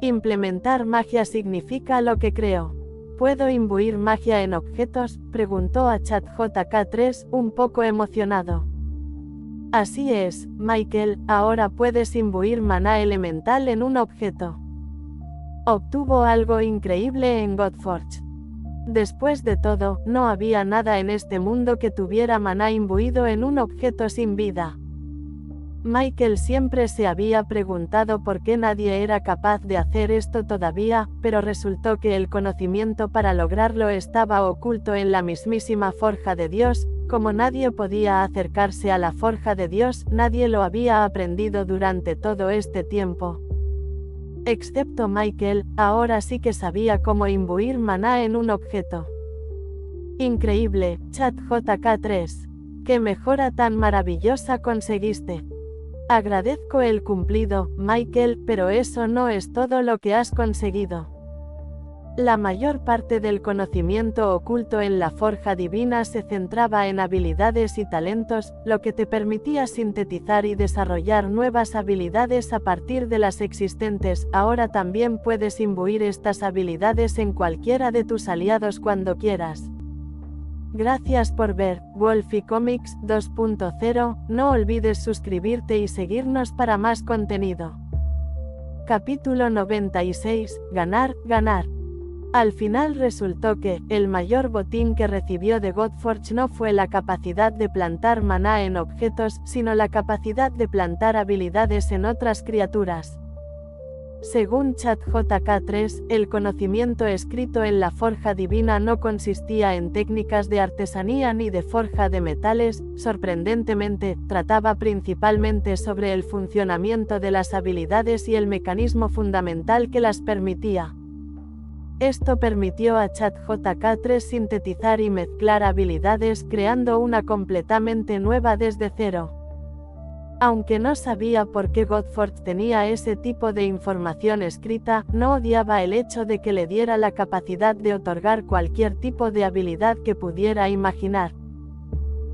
Speaker 1: ¿Implementar magia significa lo que creo? ¿Puedo imbuir magia en objetos?, preguntó a ChatJK3, un poco emocionado. Así es, Michael, ahora puedes imbuir maná elemental en un objeto. Obtuvo algo increíble en Godforge. Después de todo, no había nada en este mundo que tuviera maná imbuido en un objeto sin vida. Michael siempre se había preguntado por qué nadie era capaz de hacer esto todavía, pero resultó que el conocimiento para lograrlo estaba oculto en la mismísima forja de Dios. Como nadie podía acercarse a la forja de Dios, nadie lo había aprendido durante todo este tiempo. Excepto Michael, ahora sí que sabía cómo imbuir maná en un objeto. Increíble, ChatJK3. ¡Qué mejora tan maravillosa conseguiste! Agradezco el cumplido, Michael, pero eso no es todo lo que has conseguido. La mayor parte del conocimiento oculto en la forja divina se centraba en habilidades y talentos, lo que te permitía sintetizar y desarrollar nuevas habilidades a partir de las existentes. Ahora también puedes imbuir estas habilidades en cualquiera de tus aliados cuando quieras. Gracias por ver Wolfie Comics 2.0, no olvides suscribirte y seguirnos para más contenido. Capítulo 96, Ganar, ganar. Al final resultó que, el mayor botín que recibió de Godforge no fue la capacidad de plantar maná en objetos, sino la capacidad de plantar habilidades en otras criaturas. Según ChatJK3, el conocimiento escrito en la forja divina no consistía en técnicas de artesanía ni de forja de metales. Sorprendentemente, trataba principalmente sobre el funcionamiento de las habilidades y el mecanismo fundamental que las permitía. Esto permitió a ChatJK3 sintetizar y mezclar habilidades, creando una completamente nueva desde cero. Aunque no sabía por qué Godforge tenía ese tipo de información escrita, no odiaba el hecho de que le diera la capacidad de otorgar cualquier tipo de habilidad que pudiera imaginar.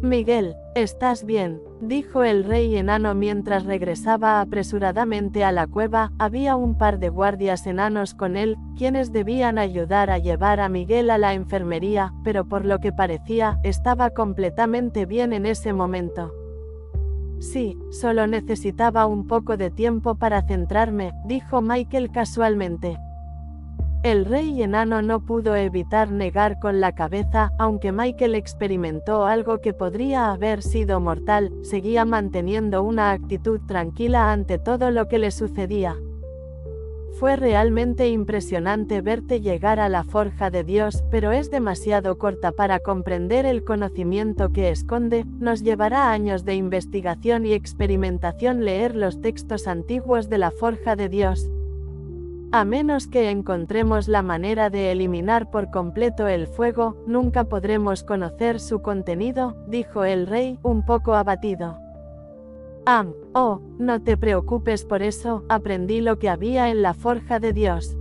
Speaker 1: Miguel, ¿estás bien?, dijo el rey enano mientras regresaba apresuradamente a la cueva. Había un par de guardias enanos con él, quienes debían ayudar a llevar a Miguel a la enfermería, pero por lo que parecía, estaba completamente bien en ese momento. Sí, solo necesitaba un poco de tiempo para centrarme, dijo Michael casualmente. El rey enano no pudo evitar negar con la cabeza, aunque Michael experimentó algo que podría haber sido mortal, seguía manteniendo una actitud tranquila ante todo lo que le sucedía. Fue realmente impresionante verte llegar a la forja de Dios, pero es demasiado corta para comprender el conocimiento que esconde. Nos llevará años de investigación y experimentación leer los textos antiguos de la forja de Dios. A menos que encontremos la manera de eliminar por completo el fuego, nunca podremos conocer su contenido, dijo el rey, un poco abatido. Oh, no te preocupes por eso, aprendí lo que había en la forja de Dios.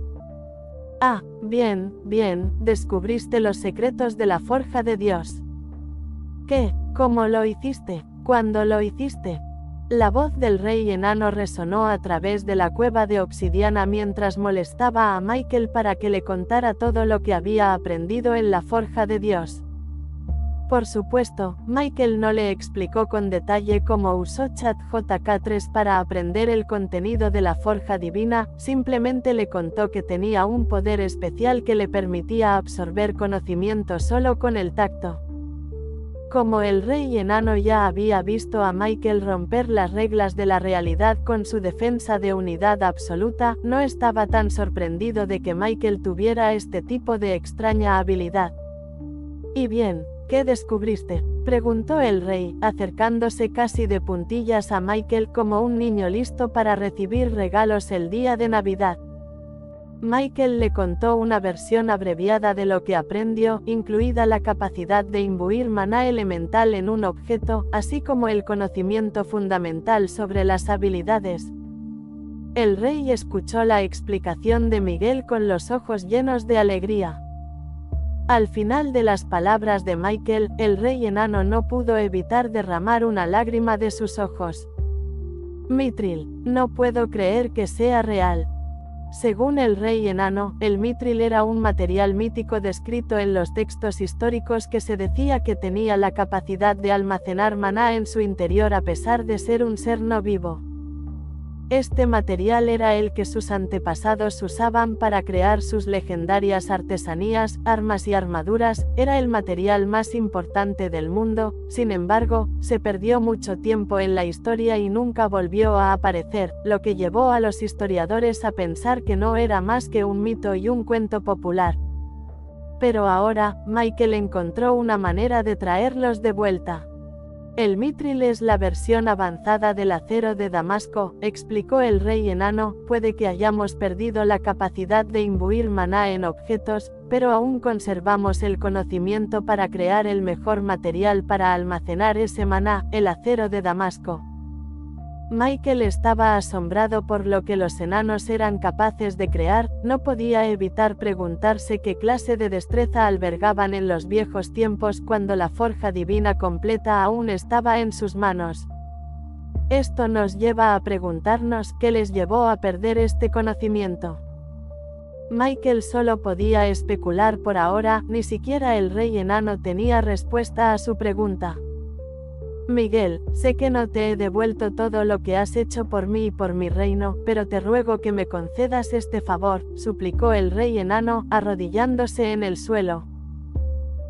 Speaker 1: Bien, descubriste los secretos de la forja de Dios. ¿Qué? ¿Cómo lo hiciste? ¿Cuándo lo hiciste? La voz del rey enano resonó a través de la cueva de obsidiana mientras molestaba a Michael para que le contara todo lo que había aprendido en la forja de Dios. Por supuesto, Michael no le explicó con detalle cómo usó ChatGPT-3 para aprender el contenido de la forja divina, simplemente le contó que tenía un poder especial que le permitía absorber conocimiento solo con el tacto. Como el rey enano ya había visto a Michael romper las reglas de la realidad con su defensa de unidad absoluta, no estaba tan sorprendido de que Michael tuviera este tipo de extraña habilidad. ¿Y bien, qué descubriste?, preguntó el rey, acercándose casi de puntillas a Michael como un niño listo para recibir regalos el día de Navidad. Michael le contó una versión abreviada de lo que aprendió, incluida la capacidad de imbuir maná elemental en un objeto, así como el conocimiento fundamental sobre las habilidades. El rey escuchó la explicación de Miguel con los ojos llenos de alegría. Al final de las palabras de Michael, el rey enano no pudo evitar derramar una lágrima de sus ojos. Mithril, no puedo creer que sea real. Según el rey enano, el mithril era un material mítico descrito en los textos históricos que se decía que tenía la capacidad de almacenar maná en su interior a pesar de ser un ser no vivo. Este material era el que sus antepasados usaban para crear sus legendarias artesanías, armas y armaduras, era el material más importante del mundo. Sin embargo, se perdió mucho tiempo en la historia y nunca volvió a aparecer, lo que llevó a los historiadores a pensar que no era más que un mito y un cuento popular. Pero ahora, Michael encontró una manera de traerlos de vuelta. El mithril es la versión avanzada del acero de Damasco, explicó el rey enano. Puede que hayamos perdido la capacidad de imbuir maná en objetos, pero aún conservamos el conocimiento para crear el mejor material para almacenar ese maná, el acero de Damasco. Michael estaba asombrado por lo que los enanos eran capaces de crear, no podía evitar preguntarse qué clase de destreza albergaban en los viejos tiempos cuando la forja divina completa aún estaba en sus manos. Esto nos lleva a preguntarnos qué les llevó a perder este conocimiento. Michael solo podía especular por ahora, ni siquiera el rey enano tenía respuesta a su pregunta. Miguel, sé que no te he devuelto todo lo que has hecho por mí y por mi reino, pero te ruego que me concedas este favor, suplicó el rey enano, arrodillándose en el suelo.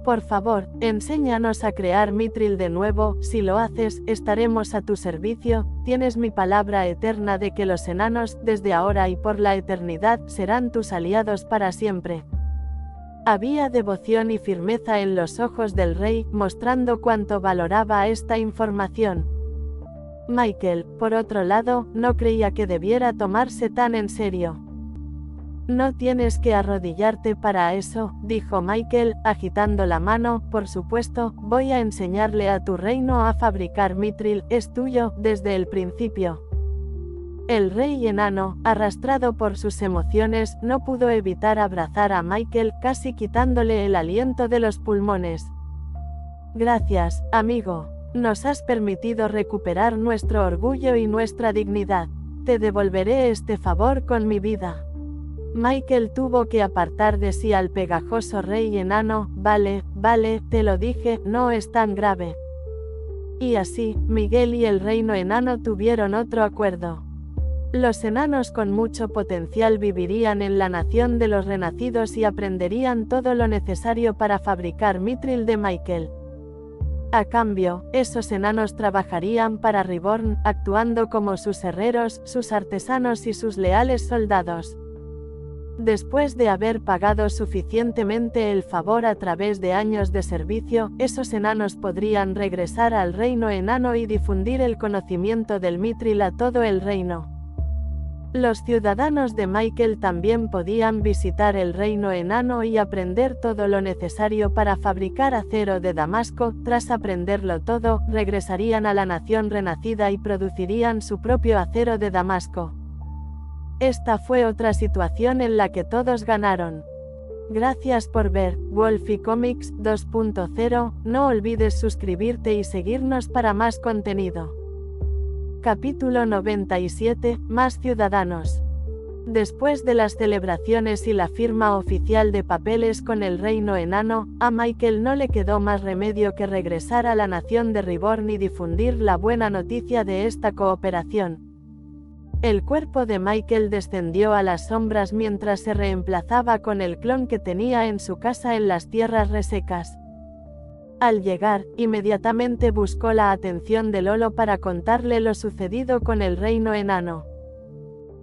Speaker 1: Por favor, enséñanos a crear mithril de nuevo. Si lo haces, estaremos a tu servicio. Tienes mi palabra eterna de que los enanos, desde ahora y por la eternidad, serán tus aliados para siempre. Había devoción y firmeza en los ojos del rey, mostrando cuánto valoraba esta información. Michael, por otro lado, no creía que debiera tomarse tan en serio. No tienes que arrodillarte para eso, dijo Michael, agitando la mano. Por supuesto, voy a enseñarle a tu reino a fabricar mithril, es tuyo, desde el principio. El rey enano, arrastrado por sus emociones, no pudo evitar abrazar a Michael, casi quitándole el aliento de los pulmones. Gracias, amigo. Nos has permitido recuperar nuestro orgullo y nuestra dignidad. Te devolveré este favor con mi vida. Michael tuvo que apartar de sí al pegajoso rey enano. Vale, te lo dije, no es tan grave. Y así, Miguel y el reino enano tuvieron otro acuerdo. Los enanos con mucho potencial vivirían en la nación de los renacidos y aprenderían todo lo necesario para fabricar mithril de Michael. A cambio, esos enanos trabajarían para Reborn, actuando como sus herreros, sus artesanos y sus leales soldados. Después de haber pagado suficientemente el favor a través de años de servicio, esos enanos podrían regresar al reino enano y difundir el conocimiento del mithril a todo el reino. Los ciudadanos de Michael también podían visitar el reino enano y aprender todo lo necesario para fabricar acero de Damasco. Tras aprenderlo todo, regresarían a la nación renacida y producirían su propio acero de Damasco. Esta fue otra situación en la que todos ganaron. Gracias por ver Wolfie Comics 2.0, no olvides suscribirte y seguirnos para más contenido. Capítulo 97, Más ciudadanos. Después de las celebraciones y la firma oficial de papeles con el reino enano, a Michael no le quedó más remedio que regresar a la nación de Reborn y difundir la buena noticia de esta cooperación. El cuerpo de Michael descendió a las sombras mientras se reemplazaba con el clon que tenía en su casa en las tierras resecas. Al llegar, inmediatamente buscó la atención de Lolo para contarle lo sucedido con el reino enano.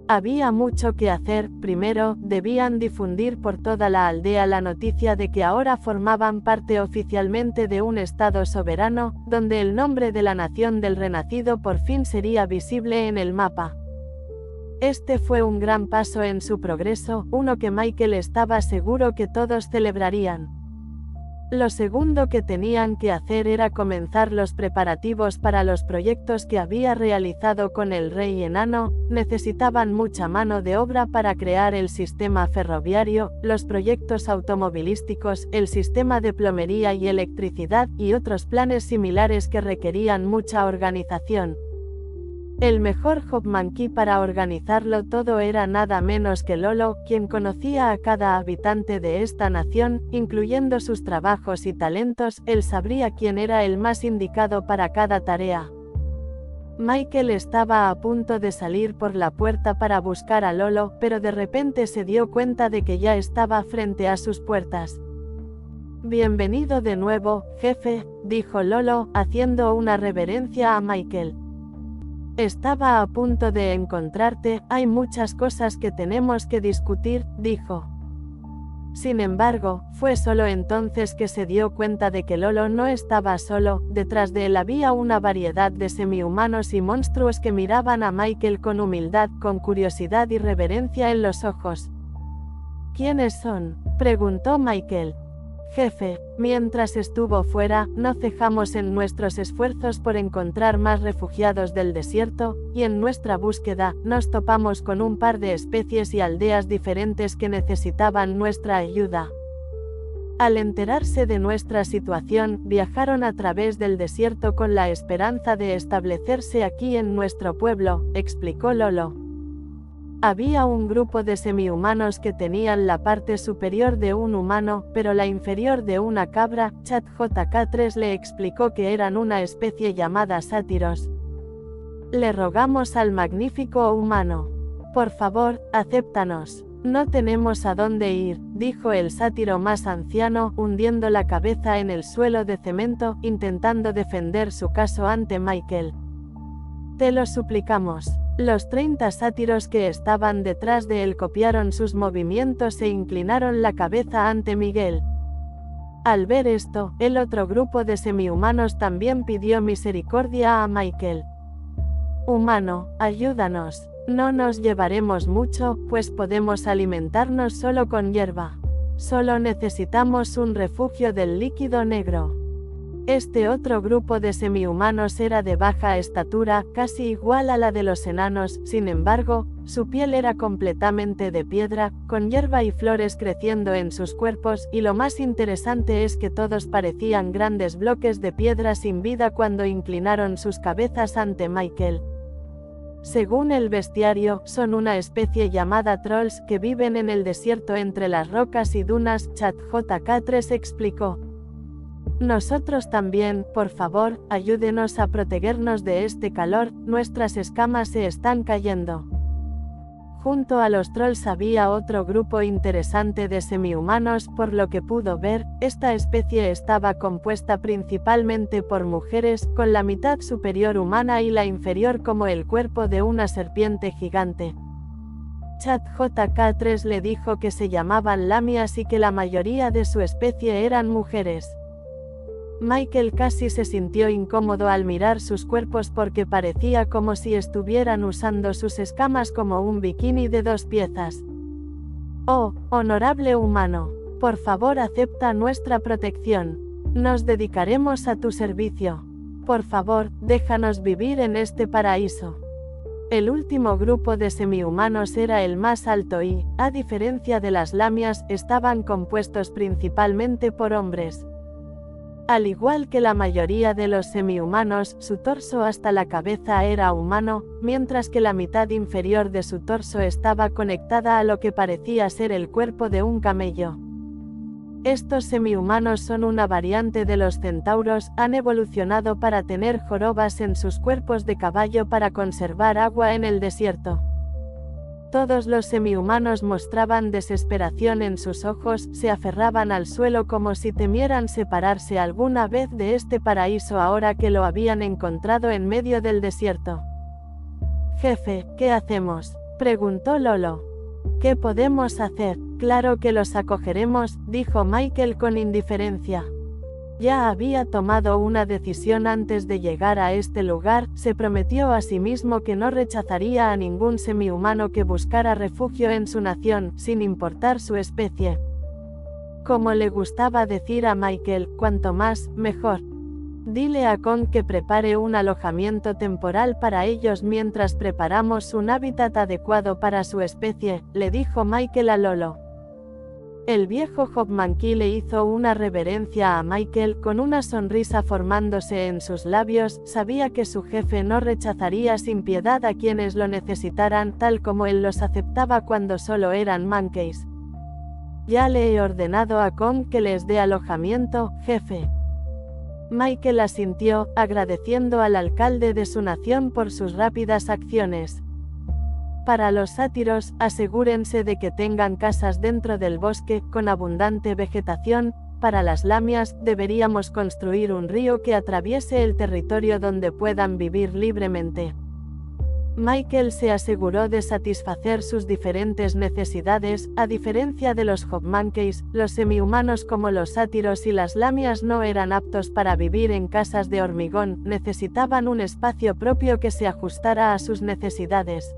Speaker 1: Había mucho que hacer. Primero, debían difundir por toda la aldea la noticia de que ahora formaban parte oficialmente de un estado soberano, donde el nombre de la nación del renacido por fin sería visible en el mapa. Este fue un gran paso en su progreso, uno que Michael estaba seguro que todos celebrarían. Lo segundo que tenían que hacer era comenzar los preparativos para los proyectos que había realizado con el rey enano. Necesitaban mucha mano de obra para crear el sistema ferroviario, los proyectos automovilísticos, el sistema de plomería y electricidad, y otros planes similares que requerían mucha organización. El mejor Hopmonkey para organizarlo todo era nada menos que Lolo, quien conocía a cada habitante de esta nación, incluyendo sus trabajos y talentos. Él sabría quién era el más indicado para cada tarea. Michael estaba a punto de salir por la puerta para buscar a Lolo, pero de repente se dio cuenta de que ya estaba frente a sus puertas. «Bienvenido de nuevo, jefe», dijo Lolo, haciendo una reverencia a Michael. «Estaba a punto de encontrarte, hay muchas cosas que tenemos que discutir», dijo. Sin embargo, fue solo entonces que se dio cuenta de que Lolo no estaba solo. Detrás de él había una variedad de semihumanos y monstruos que miraban a Michael con humildad, con curiosidad y reverencia en los ojos. «¿Quiénes son?», preguntó Michael. «Jefe, mientras estuvo fuera, no cejamos en nuestros esfuerzos por encontrar más refugiados del desierto, y en nuestra búsqueda, nos topamos con un par de especies y aldeas diferentes que necesitaban nuestra ayuda. Al enterarse de nuestra situación, viajaron a través del desierto con la esperanza de establecerse aquí en nuestro pueblo», explicó Lolo. Había un grupo de semihumanos que tenían la parte superior de un humano, pero la inferior de una cabra. ChatJK3 le explicó que eran una especie llamada sátiros. «Le rogamos al magnífico humano. Por favor, acéptanos. No tenemos a dónde ir», dijo el sátiro más anciano, hundiendo la cabeza en el suelo de cemento, intentando defender su caso ante Michael. «Te lo suplicamos». Los 30 sátiros que estaban detrás de él copiaron sus movimientos e inclinaron la cabeza ante Miguel. Al ver esto, el otro grupo de semihumanos también pidió misericordia a Michael. «Humano, ayúdanos. No nos llevaremos mucho, pues podemos alimentarnos solo con hierba. Solo necesitamos un refugio del líquido negro». Este otro grupo de semihumanos era de baja estatura, casi igual a la de los enanos. Sin embargo, su piel era completamente de piedra, con hierba y flores creciendo en sus cuerpos, y lo más interesante es que todos parecían grandes bloques de piedra sin vida cuando inclinaron sus cabezas ante Michael. Según el bestiario, son una especie llamada trolls que viven en el desierto entre las rocas y dunas. ChatJK3 explicó. «Nosotros también, por favor, ayúdenos a protegernos de este calor, nuestras escamas se están cayendo». Junto a los trolls había otro grupo interesante de semihumanos. Por lo que pudo ver, esta especie estaba compuesta principalmente por mujeres, con la mitad superior humana y la inferior como el cuerpo de una serpiente gigante. ChatJK3 le dijo que se llamaban lamias y que la mayoría de su especie eran mujeres. Michael casi se sintió incómodo al mirar sus cuerpos porque parecía como si estuvieran usando sus escamas como un bikini de 2 piezas. Oh, honorable humano, por favor acepta nuestra protección. Nos dedicaremos a tu servicio. Por favor, déjanos vivir en este paraíso. El último grupo de semihumanos era el más alto y, a diferencia de las lamias, estaban compuestos principalmente por hombres. Al igual que la mayoría de los semihumanos, su torso hasta la cabeza era humano, mientras que la mitad inferior de su torso estaba conectada a lo que parecía ser el cuerpo de un camello. Estos semihumanos son una variante de los centauros, han evolucionado para tener jorobas en sus cuerpos de caballo para conservar agua en el desierto. Todos los semihumanos mostraban desesperación en sus ojos, se aferraban al suelo como si temieran separarse alguna vez de este paraíso ahora que lo habían encontrado en medio del desierto. «Jefe, ¿qué hacemos?», preguntó Lolo. «¿Qué podemos hacer? Claro que los acogeremos», dijo Michael con indiferencia. Ya había tomado una decisión antes de llegar a este lugar, se prometió a sí mismo que no rechazaría a ningún semihumano que buscara refugio en su nación, sin importar su especie. Como le gustaba decir a Michael, cuanto más, mejor. Dile a Kong que prepare un alojamiento temporal para ellos mientras preparamos un hábitat adecuado para su especie, le dijo Michael a Lolo. El viejo Hopmonkey le hizo una reverencia a Michael con una sonrisa formándose en sus labios, sabía que su jefe no rechazaría sin piedad a quienes lo necesitaran, tal como él los aceptaba cuando solo eran monkeys. Ya le he ordenado a Kong que les dé alojamiento, jefe. Michael asintió, agradeciendo al alcalde de su nación por sus rápidas acciones. Para los sátiros, asegúrense de que tengan casas dentro del bosque, con abundante vegetación. Para las lamias, deberíamos construir un río que atraviese el territorio donde puedan vivir libremente. Michael se aseguró de satisfacer sus diferentes necesidades. A diferencia de los hopmonkeys, los semihumanos como los sátiros y las lamias no eran aptos para vivir en casas de hormigón, necesitaban un espacio propio que se ajustara a sus necesidades.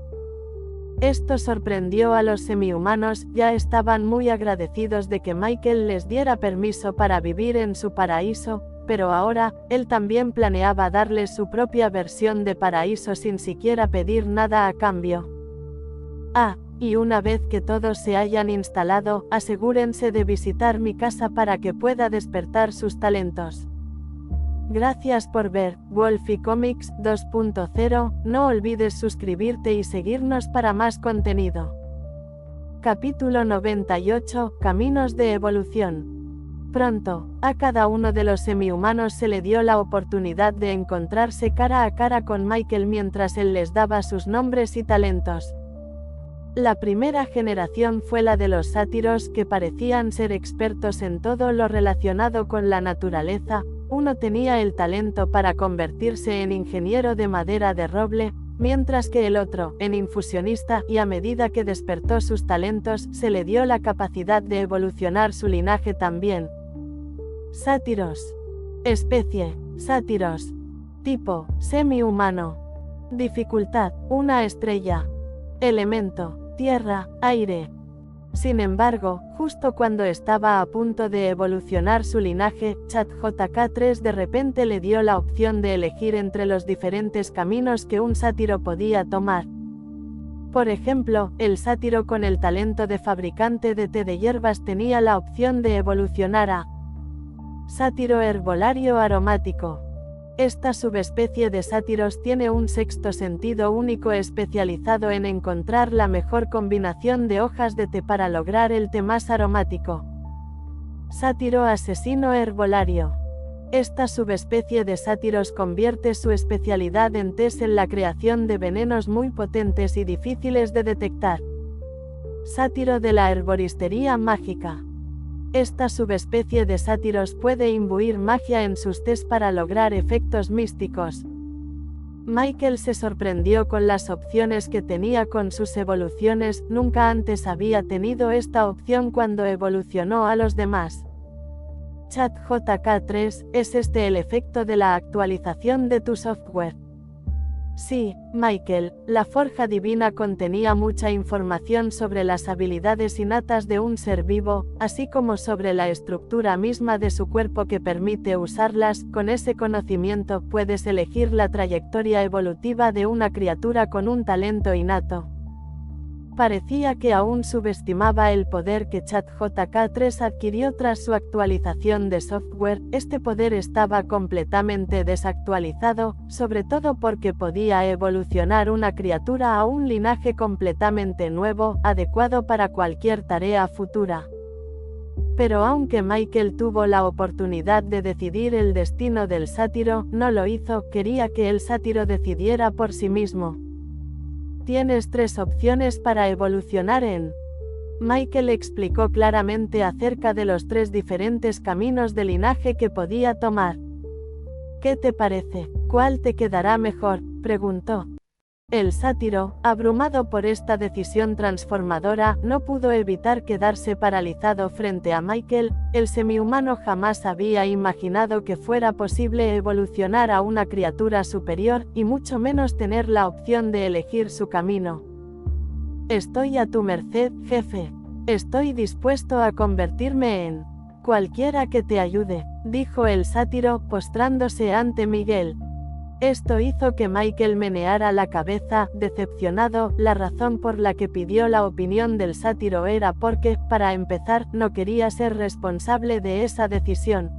Speaker 1: Esto sorprendió a los semihumanos, ya estaban muy agradecidos de que Michael les diera permiso para vivir en su paraíso, pero ahora, él también planeaba darles su propia versión de paraíso sin siquiera pedir nada a cambio. Y una vez que todos se hayan instalado, asegúrense de visitar mi casa para que pueda despertar sus talentos. Gracias por ver, Wolfie Comics 2.0, no olvides suscribirte y seguirnos para más contenido. Capítulo 98, Caminos de evolución. Pronto, a cada uno de los semihumanos se le dio la oportunidad de encontrarse cara a cara con Michael mientras él les daba sus nombres y talentos. La primera generación fue la de los sátiros, que parecían ser expertos en todo lo relacionado con la naturaleza. Uno tenía el talento para convertirse en ingeniero de madera de roble, mientras que el otro, en infusionista, y a medida que despertó sus talentos, se le dio la capacidad de evolucionar su linaje también. Sátiros. Especie, sátiros. Tipo, semi-humano. Dificultad, 1 estrella. Elemento, tierra, aire. Sin embargo, justo cuando estaba a punto de evolucionar su linaje, ChatJK3 de repente le dio la opción de elegir entre los diferentes caminos que un sátiro podía tomar. Por ejemplo, el sátiro con el talento de fabricante de té de hierbas tenía la opción de evolucionar a sátiro herbolario aromático. Esta subespecie de sátiros tiene un sexto sentido único especializado en encontrar la mejor combinación de hojas de té para lograr el té más aromático. Sátiro asesino herbolario. Esta subespecie de sátiros convierte su especialidad en tés en la creación de venenos muy potentes y difíciles de detectar. Sátiro de la herboristería mágica. Esta subespecie de sátiros puede imbuir magia en sus tés para lograr efectos místicos. Michael se sorprendió con las opciones que tenía con sus evoluciones, nunca antes había tenido esta opción cuando evolucionó a los demás. ChatJK3, ¿es este el efecto de la actualización de tu software? Sí, Michael, la forja divina contenía mucha información sobre las habilidades innatas de un ser vivo, así como sobre la estructura misma de su cuerpo que permite usarlas. Con ese conocimiento puedes elegir la trayectoria evolutiva de una criatura con un talento innato. Parecía que aún subestimaba el poder que ChatJK3 adquirió tras su actualización de software. Este poder estaba completamente desactualizado, sobre todo porque podía evolucionar una criatura a un linaje completamente nuevo, adecuado para cualquier tarea futura. Pero aunque Michael tuvo la oportunidad de decidir el destino del sátiro, no lo hizo, quería que el sátiro decidiera por sí mismo. Tienes 3 opciones para evolucionar en. Michael explicó claramente acerca de los 3 diferentes caminos de linaje que podía tomar. ¿Qué te parece? ¿Cuál te quedará mejor?, preguntó. El sátiro, abrumado por esta decisión transformadora, no pudo evitar quedarse paralizado frente a Michael. El semihumano jamás había imaginado que fuera posible evolucionar a una criatura superior, y mucho menos tener la opción de elegir su camino. Estoy a tu merced, jefe. Estoy dispuesto a convertirme en cualquiera que te ayude, dijo el sátiro, postrándose ante Miguel. Esto hizo que Michael meneara la cabeza, decepcionado. La razón por la que pidió la opinión del sátiro era porque, para empezar, no quería ser responsable de esa decisión.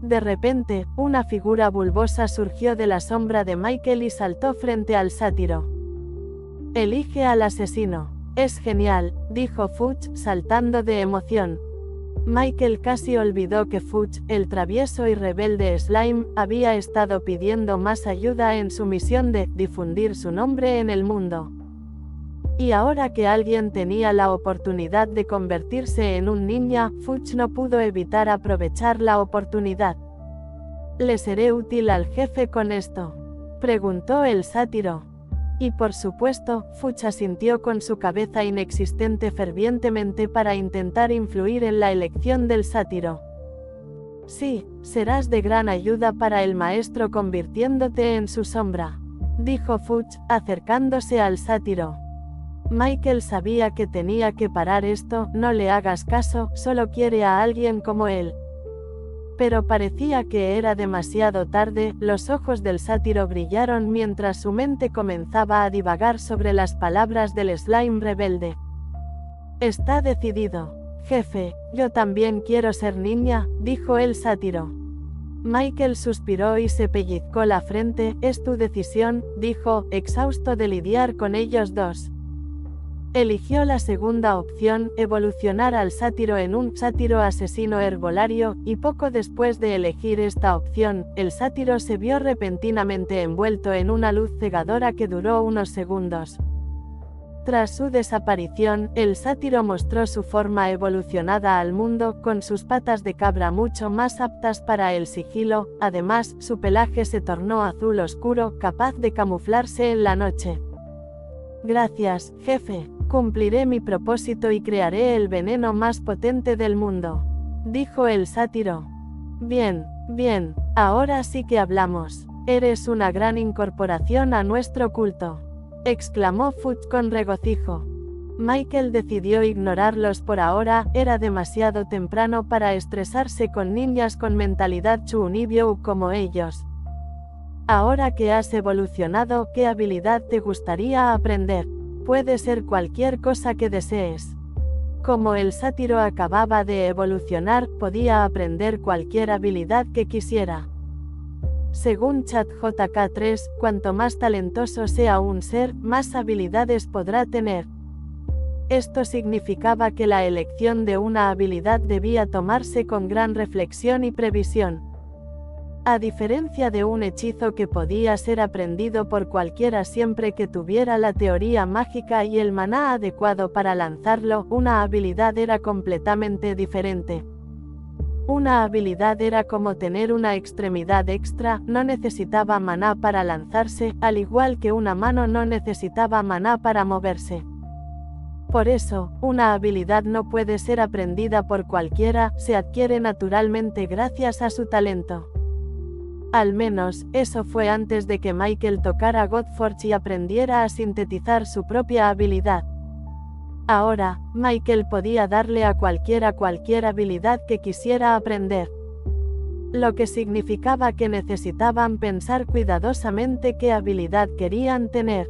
Speaker 1: De repente, una figura bulbosa surgió de la sombra de Michael y saltó frente al sátiro. Elige al asesino. Es genial, dijo Fudge, saltando de emoción. Michael casi olvidó que Fudge, el travieso y rebelde Slime, había estado pidiendo más ayuda en su misión de difundir su nombre en el mundo. Y ahora que alguien tenía la oportunidad de convertirse en un ninja, Fudge no pudo evitar aprovechar la oportunidad. ¿Le seré útil al jefe con esto?, preguntó el sátiro. Y por supuesto, Fudge asintió con su cabeza inexistente fervientemente para intentar influir en la elección del sátiro. Sí, serás de gran ayuda para el maestro convirtiéndote en su sombra, dijo Fudge, acercándose al sátiro. Michael sabía que tenía que parar esto. No le hagas caso, solo quiere a alguien como él. Pero parecía que era demasiado tarde. Los ojos del sátiro brillaron mientras su mente comenzaba a divagar sobre las palabras del slime rebelde. Está decidido. Jefe, yo también quiero ser niña, dijo el sátiro. Michael suspiró y se pellizcó la frente. Es tu decisión, dijo, exhausto de lidiar con ellos dos. Eligió la segunda opción, evolucionar al sátiro en un sátiro asesino herbolario, y poco después de elegir esta opción, el sátiro se vio repentinamente envuelto en una luz cegadora que duró unos segundos. Tras su desaparición, el sátiro mostró su forma evolucionada al mundo, con sus patas de cabra mucho más aptas para el sigilo. Además, su pelaje se tornó azul oscuro, capaz de camuflarse en la noche. Gracias, jefe. Cumpliré mi propósito y crearé el veneno más potente del mundo, dijo el sátiro. Bien, bien, ahora sí que hablamos. Eres una gran incorporación a nuestro culto, exclamó Fudge con regocijo. Michael decidió ignorarlos por ahora. Era demasiado temprano para estresarse con ninjas con mentalidad Chuunibyo como ellos. Ahora que has evolucionado, ¿qué habilidad te gustaría aprender? Puede ser cualquier cosa que desees. Como el sátiro acababa de evolucionar, podía aprender cualquier habilidad que quisiera. Según ChatJK3, cuanto más talentoso sea un ser, más habilidades podrá tener. Esto significaba que la elección de una habilidad debía tomarse con gran reflexión y previsión. A diferencia de un hechizo que podía ser aprendido por cualquiera siempre que tuviera la teoría mágica y el maná adecuado para lanzarlo, una habilidad era completamente diferente. Una habilidad era como tener una extremidad extra, no necesitaba maná para lanzarse, al igual que una mano no necesitaba maná para moverse. Por eso, una habilidad no puede ser aprendida por cualquiera, se adquiere naturalmente gracias a su talento. Al menos, eso fue antes de que Michael tocara Godforge y aprendiera a sintetizar su propia habilidad. Ahora, Michael podía darle a cualquiera cualquier habilidad que quisiera aprender. Lo que significaba que necesitaban pensar cuidadosamente qué habilidad querían tener.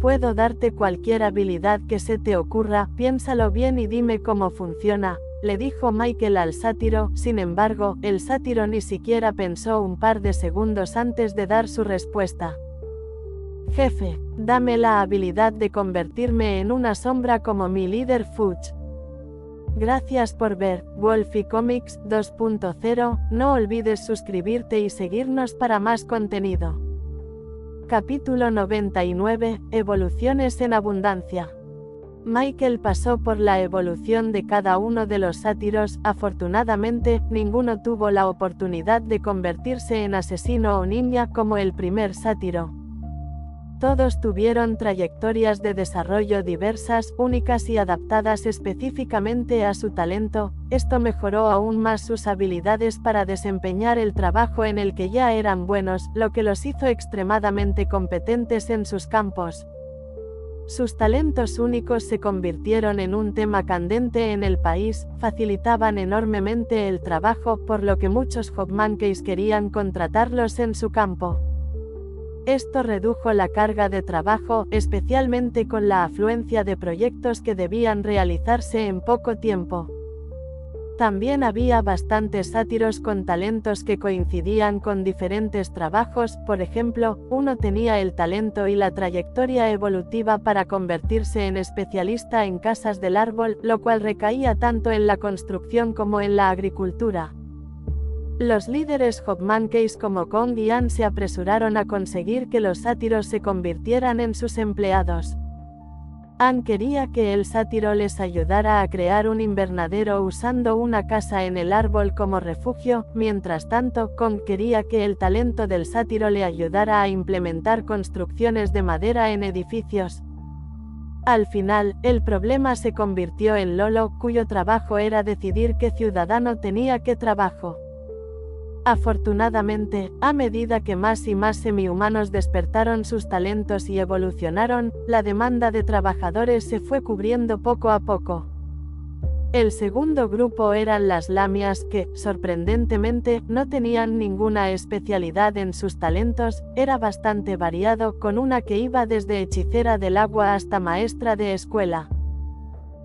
Speaker 1: Puedo darte cualquier habilidad que se te ocurra, piénsalo bien y dime cómo funciona, le dijo Michael al sátiro. Sin embargo, el sátiro ni siquiera pensó un par de segundos antes de dar su respuesta. Jefe, dame la habilidad de convertirme en una sombra como mi líder Fudge. Gracias por ver Wolfie Comics 2.0, no olvides suscribirte y seguirnos para más contenido. Capítulo 99, Evoluciones en abundancia. Michael pasó por la evolución de cada uno de los sátiros. Afortunadamente, ninguno tuvo la oportunidad de convertirse en asesino o ninja como el primer sátiro. Todos tuvieron trayectorias de desarrollo diversas, únicas y adaptadas específicamente a su talento. Esto mejoró aún más sus habilidades para desempeñar el trabajo en el que ya eran buenos, lo que los hizo extremadamente competentes en sus campos. Sus talentos únicos se convirtieron en un tema candente en el país, facilitaban enormemente el trabajo, por lo que muchos Hawkmonkeys querían contratarlos en su campo. Esto redujo la carga de trabajo, especialmente con la afluencia de proyectos que debían realizarse en poco tiempo. También había bastantes sátiros con talentos que coincidían con diferentes trabajos. Por ejemplo, uno tenía el talento y la trayectoria evolutiva para convertirse en especialista en casas del árbol, lo cual recaía tanto en la construcción como en la agricultura. Los líderes Hawkmonkeys como Kong y Ann se apresuraron a conseguir que los sátiros se convirtieran en sus empleados. Ann quería que el sátiro les ayudara a crear un invernadero usando una casa en el árbol como refugio. Mientras tanto, Kong quería que el talento del sátiro le ayudara a implementar construcciones de madera en edificios. Al final, el problema se convirtió en Lolo, cuyo trabajo era decidir qué ciudadano tenía qué trabajo. Afortunadamente, a medida que más y más semihumanos despertaron sus talentos y evolucionaron, la demanda de trabajadores se fue cubriendo poco a poco. El segundo grupo eran las lamias que, sorprendentemente, no tenían ninguna especialidad en sus talentos, era bastante variado, con una que iba desde hechicera del agua hasta maestra de escuela.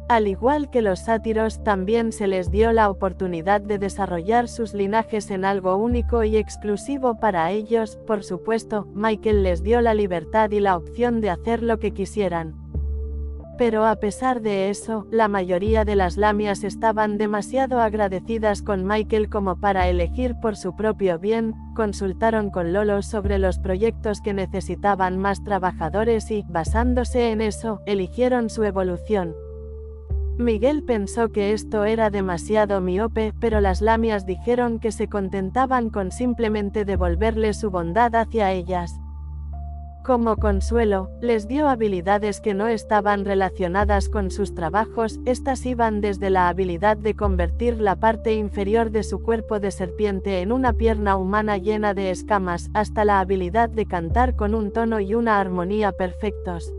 Speaker 1: Al igual que los sátiros, también se les dio la oportunidad de desarrollar sus linajes en algo único y exclusivo para ellos. Por supuesto, Michael les dio la libertad y la opción de hacer lo que quisieran. Pero a pesar de eso, la mayoría de las lamias estaban demasiado agradecidas con Michael como para elegir por su propio bien. Consultaron con Lolo sobre los proyectos que necesitaban más trabajadores y, basándose en eso, eligieron su evolución. Miguel pensó que esto era demasiado miope, pero las lamias dijeron que se contentaban con simplemente devolverle su bondad hacia ellas. Como consuelo, les dio habilidades que no estaban relacionadas con sus trabajos. Estas iban desde la habilidad de convertir la parte inferior de su cuerpo de serpiente en una pierna humana llena de escamas, hasta la habilidad de cantar con un tono y una armonía perfectos.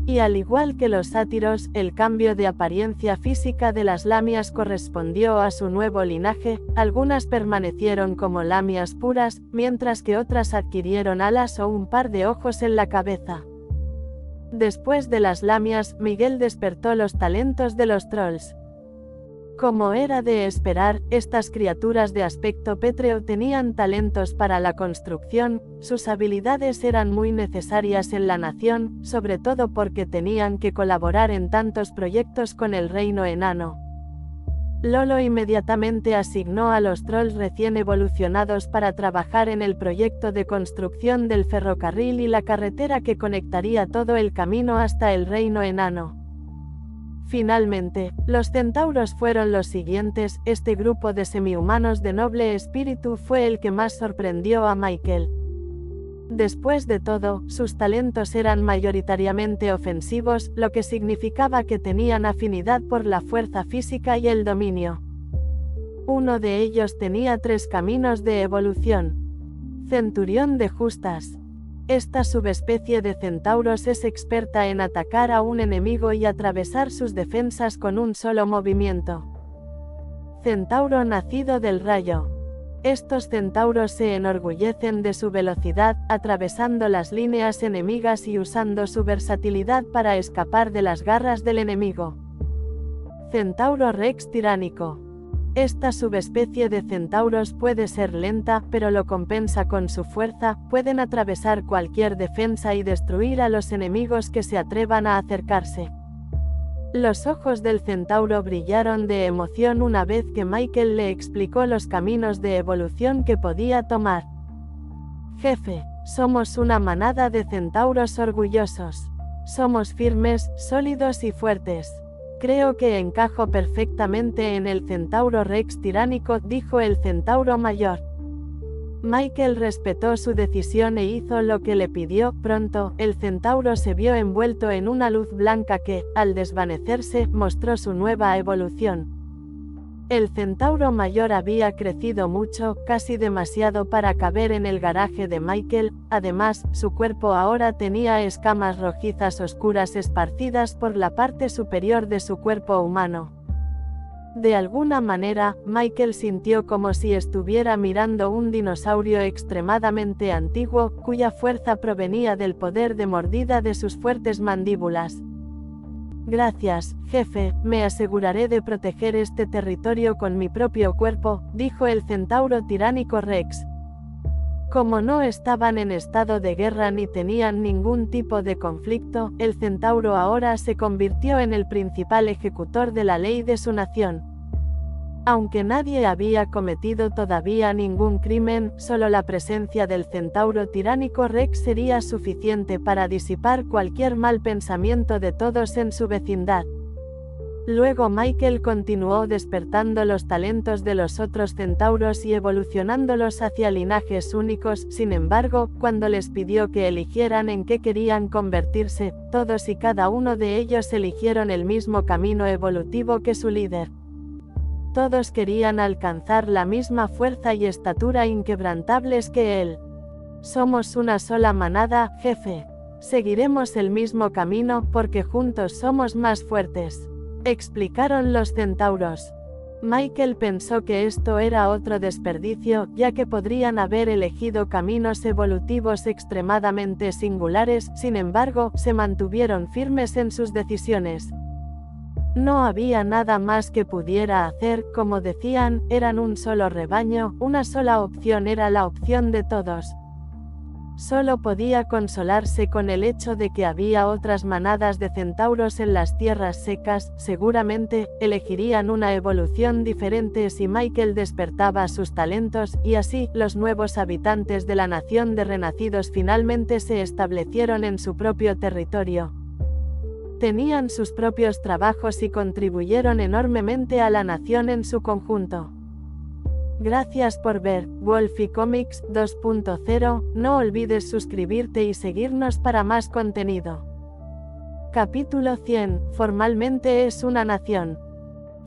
Speaker 1: Y al igual que los sátiros, el cambio de apariencia física de las lamias correspondió a su nuevo linaje. Algunas permanecieron como lamias puras, mientras que otras adquirieron alas o un par de ojos en la cabeza. Después de las lamias, Miguel despertó los talentos de los trolls. Como era de esperar, estas criaturas de aspecto pétreo tenían talentos para la construcción. Sus habilidades eran muy necesarias en la nación, sobre todo porque tenían que colaborar en tantos proyectos con el reino enano. Lolo inmediatamente asignó a los trolls recién evolucionados para trabajar en el proyecto de construcción del ferrocarril y la carretera que conectaría todo el camino hasta el reino enano. Finalmente, los centauros fueron los siguientes. Este grupo de semihumanos de noble espíritu fue el que más sorprendió a Michael. Después de todo, sus talentos eran mayoritariamente ofensivos, lo que significaba que tenían afinidad por la fuerza física y el dominio. Uno de ellos tenía 3 caminos de evolución. Centurión de justas. Esta subespecie de centauros es experta en atacar a un enemigo y atravesar sus defensas con un solo movimiento. Centauro nacido del rayo. Estos centauros se enorgullecen de su velocidad, atravesando las líneas enemigas y usando su versatilidad para escapar de las garras del enemigo. Centauro Rex tiránico. Esta subespecie de centauros puede ser lenta, pero lo compensa con su fuerza. Pueden atravesar cualquier defensa y destruir a los enemigos que se atrevan a acercarse. Los ojos del centauro brillaron de emoción una vez que Michael le explicó los caminos de evolución que podía tomar. Jefe, somos una manada de centauros orgullosos. Somos firmes, sólidos y fuertes. Creo que encajo perfectamente en el centauro Rex tiránico, dijo el centauro mayor. Michael respetó su decisión e hizo lo que le pidió. Pronto, el centauro se vio envuelto en una luz blanca que, al desvanecerse, mostró su nueva evolución. El centauro mayor había crecido mucho, casi demasiado para caber en el garaje de Michael. Además, su cuerpo ahora tenía escamas rojizas oscuras esparcidas por la parte superior de su cuerpo humano. De alguna manera, Michael sintió como si estuviera mirando un dinosaurio extremadamente antiguo, cuya fuerza provenía del poder de mordida de sus fuertes mandíbulas. Gracias, jefe, me aseguraré de proteger este territorio con mi propio cuerpo, dijo el centauro tiránico Rex. Como no estaban en estado de guerra ni tenían ningún tipo de conflicto, el centauro ahora se convirtió en el principal ejecutor de la ley de su nación. Aunque nadie había cometido todavía ningún crimen, solo la presencia del centauro tiránico Rex sería suficiente para disipar cualquier mal pensamiento de todos en su vecindad. Luego Michael continuó despertando los talentos de los otros centauros y evolucionándolos hacia linajes únicos. Sin embargo, cuando les pidió que eligieran en qué querían convertirse, todos y cada uno de ellos eligieron el mismo camino evolutivo que su líder. Todos querían alcanzar la misma fuerza y estatura inquebrantables que él. Somos una sola manada, jefe. Seguiremos el mismo camino porque juntos somos más fuertes, explicaron los centauros. Michael pensó que esto era otro desperdicio, ya que podrían haber elegido caminos evolutivos extremadamente singulares. Sin embargo, se mantuvieron firmes en sus decisiones. No había nada más que pudiera hacer. Como decían, eran un solo rebaño, una sola opción era la opción de todos. Solo podía consolarse con el hecho de que había otras manadas de centauros en las tierras secas. Seguramente, elegirían una evolución diferente si Michael despertaba sus talentos, y así, los nuevos habitantes de la nación de renacidos finalmente se establecieron en su propio territorio. Tenían sus propios trabajos y contribuyeron enormemente a la nación en su conjunto. Gracias por ver Wolfie Comics 2.0, no olvides suscribirte y seguirnos para más contenido. Capítulo 100, formalmente es una nación.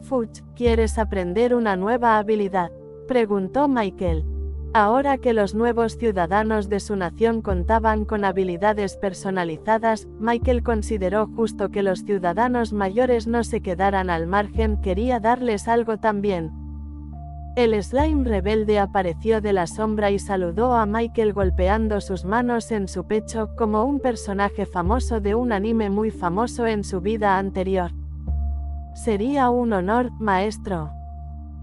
Speaker 1: Fudge, ¿quieres aprender una nueva habilidad?, preguntó Michael. Ahora que los nuevos ciudadanos de su nación contaban con habilidades personalizadas, Michael consideró justo que los ciudadanos mayores no se quedaran al margen. Quería darles algo también. El slime rebelde apareció de la sombra y saludó a Michael golpeando sus manos en su pecho, como un personaje famoso de un anime muy famoso en su vida anterior. Sería un honor, maestro.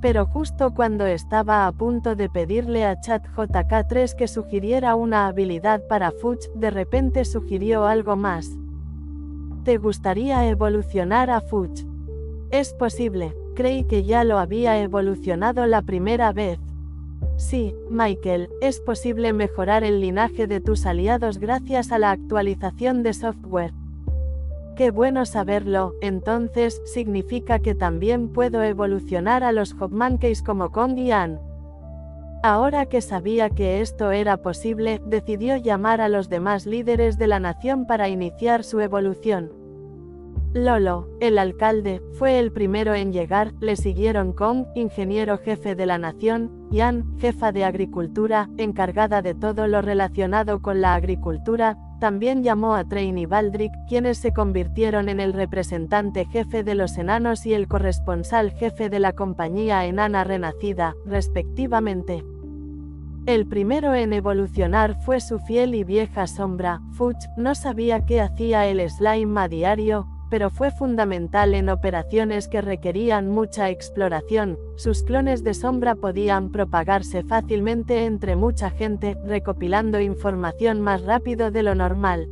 Speaker 1: Pero justo cuando estaba a punto de pedirle a ChatGPT-3 que sugiriera una habilidad para Fudge, de repente sugirió algo más. ¿Te gustaría evolucionar a Fudge? Es posible. Creí que ya lo había evolucionado la primera vez. Sí, Michael, es posible mejorar el linaje de tus aliados gracias a la actualización de software. Qué bueno saberlo, entonces significa que también puedo evolucionar a los Hobmankeys como Kong y Ann. Ahora que sabía que esto era posible, decidió llamar a los demás líderes de la nación para iniciar su evolución. Lolo, el alcalde, fue el primero en llegar, le siguieron Kong, ingeniero jefe de la nación, y Ann, jefa de agricultura, encargada de todo lo relacionado con la agricultura. También llamó a Train y Baldrick, quienes se convirtieron en el representante jefe de los enanos y el corresponsal jefe de la compañía enana renacida, respectivamente. El primero en evolucionar fue su fiel y vieja sombra, Fudge. No sabía qué hacía el slime a diario, pero fue fundamental en operaciones que requerían mucha exploración. Sus clones de sombra podían propagarse fácilmente entre mucha gente, recopilando información más rápido de lo normal.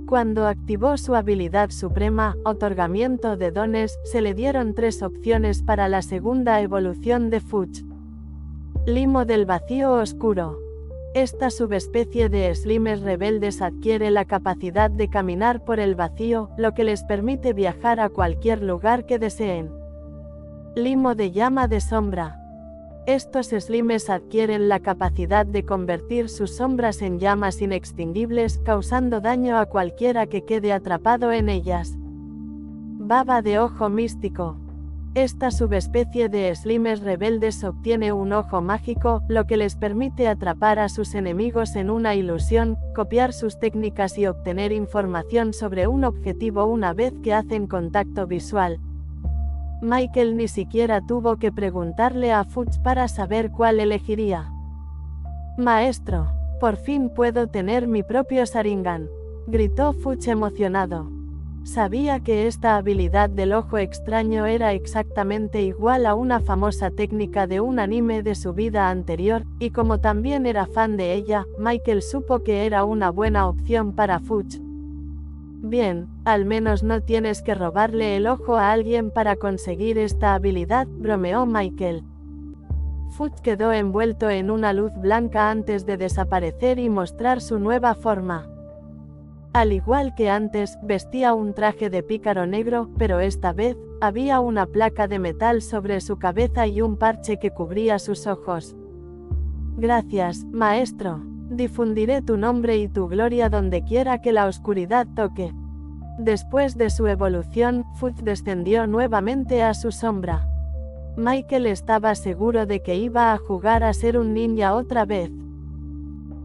Speaker 1: Cuando activó su habilidad suprema, otorgamiento de dones, se le dieron 3 opciones para la segunda evolución de Fudge. Limo del vacío oscuro. Esta subespecie de slimes rebeldes adquiere la capacidad de caminar por el vacío, lo que les permite viajar a cualquier lugar que deseen. Limo de llama de sombra. Estos slimes adquieren la capacidad de convertir sus sombras en llamas inextinguibles, causando daño a cualquiera que quede atrapado en ellas. Baba de ojo místico. Esta subespecie de slimes rebeldes obtiene un ojo mágico, lo que les permite atrapar a sus enemigos en una ilusión, copiar sus técnicas y obtener información sobre un objetivo una vez que hacen contacto visual. Michael ni siquiera tuvo que preguntarle a Fudge para saber cuál elegiría. Maestro, por fin puedo tener mi propio Sharingan, gritó Fudge emocionado. Sabía que esta habilidad del ojo extraño era exactamente igual a una famosa técnica de un anime de su vida anterior, y como también era fan de ella, Michael supo que era una buena opción para Fudge. Bien, al menos no tienes que robarle el ojo a alguien para conseguir esta habilidad, bromeó Michael. Fudge quedó envuelto en una luz blanca antes de desaparecer y mostrar su nueva forma. Al igual que antes, vestía un traje de pícaro negro, pero esta vez, había una placa de metal sobre su cabeza y un parche que cubría sus ojos. Gracias, maestro. Difundiré tu nombre y tu gloria donde quiera que la oscuridad toque. Después de su evolución, Fudge descendió nuevamente a su sombra. Michael estaba seguro de que iba a jugar a ser un ninja otra vez.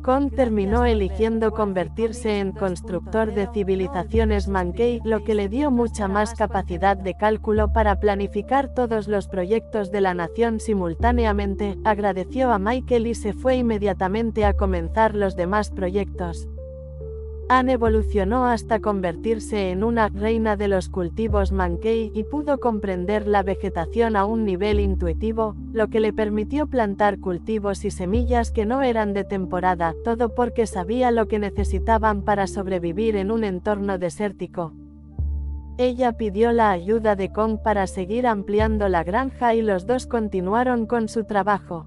Speaker 1: Kong terminó eligiendo convertirse en constructor de civilizaciones Mankey, lo que le dio mucha más capacidad de cálculo para planificar todos los proyectos de la nación simultáneamente. Agradeció a Michael y se fue inmediatamente a comenzar los demás proyectos. Ann evolucionó hasta convertirse en una reina de los cultivos Mankey y pudo comprender la vegetación a un nivel intuitivo, lo que le permitió plantar cultivos y semillas que no eran de temporada, todo porque sabía lo que necesitaban para sobrevivir en un entorno desértico. Ella pidió la ayuda de Kong para seguir ampliando la granja y los dos continuaron con su trabajo.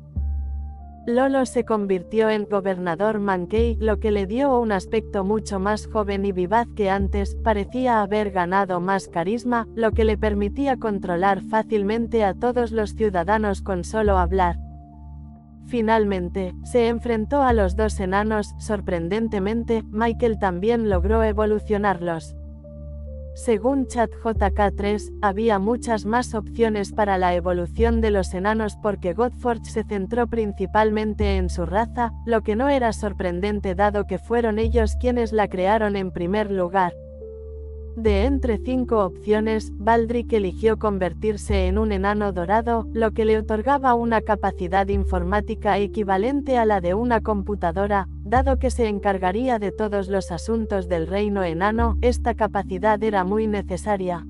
Speaker 1: Lolo se convirtió en gobernador Mankey, lo que le dio un aspecto mucho más joven y vivaz que antes. Parecía haber ganado más carisma, lo que le permitía controlar fácilmente a todos los ciudadanos con solo hablar. Finalmente, se enfrentó a los 2 enanos. Sorprendentemente, Michael también logró evolucionarlos. Según ChatJK3, había muchas más opciones para la evolución de los enanos porque Godforge se centró principalmente en su raza, lo que no era sorprendente dado que fueron ellos quienes la crearon en primer lugar. De entre 5 opciones, Baldrick eligió convertirse en un enano dorado, lo que le otorgaba una capacidad informática equivalente a la de una computadora. Dado que se encargaría de todos los asuntos del reino enano, esta capacidad era muy necesaria.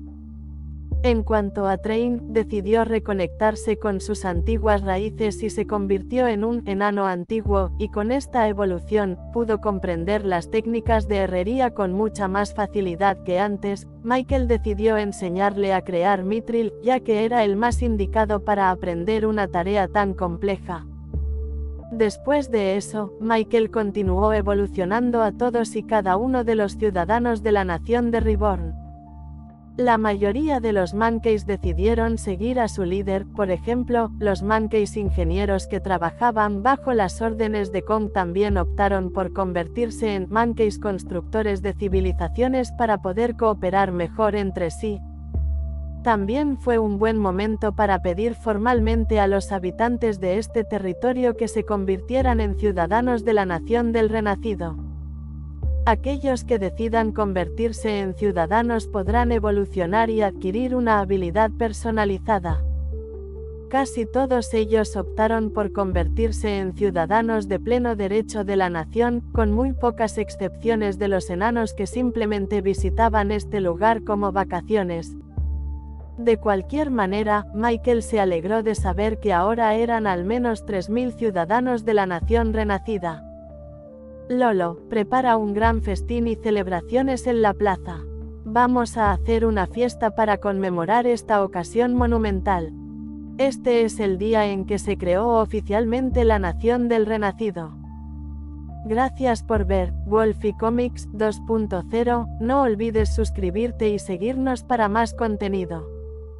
Speaker 1: En cuanto a Train, decidió reconectarse con sus antiguas raíces y se convirtió en un enano antiguo, y con esta evolución, pudo comprender las técnicas de herrería con mucha más facilidad que antes. Michael decidió enseñarle a crear Mithril, ya que era el más indicado para aprender una tarea tan compleja. Después de eso, Michael continuó evolucionando a todos y cada uno de los ciudadanos de la nación de Reborn. La mayoría de los Mankeys decidieron seguir a su líder, por ejemplo, los Mankeys ingenieros que trabajaban bajo las órdenes de Kong también optaron por convertirse en Mankeys constructores de civilizaciones para poder cooperar mejor entre sí. También fue un buen momento para pedir formalmente a los habitantes de este territorio que se convirtieran en ciudadanos de la nación del Renacido. Aquellos que decidan convertirse en ciudadanos podrán evolucionar y adquirir una habilidad personalizada. Casi todos ellos optaron por convertirse en ciudadanos de pleno derecho de la nación, con muy pocas excepciones de los enanos que simplemente visitaban este lugar como vacaciones. De cualquier manera, Michael se alegró de saber que ahora eran al menos 3000 ciudadanos de la nación renacida. Lolo, prepara un gran festín y celebraciones en la plaza. Vamos a hacer una fiesta para conmemorar esta ocasión monumental. Este es el día en que se creó oficialmente la nación del Renacido. Gracias por ver Wolfie Comics 2.0, no olvides suscribirte y seguirnos para más contenido.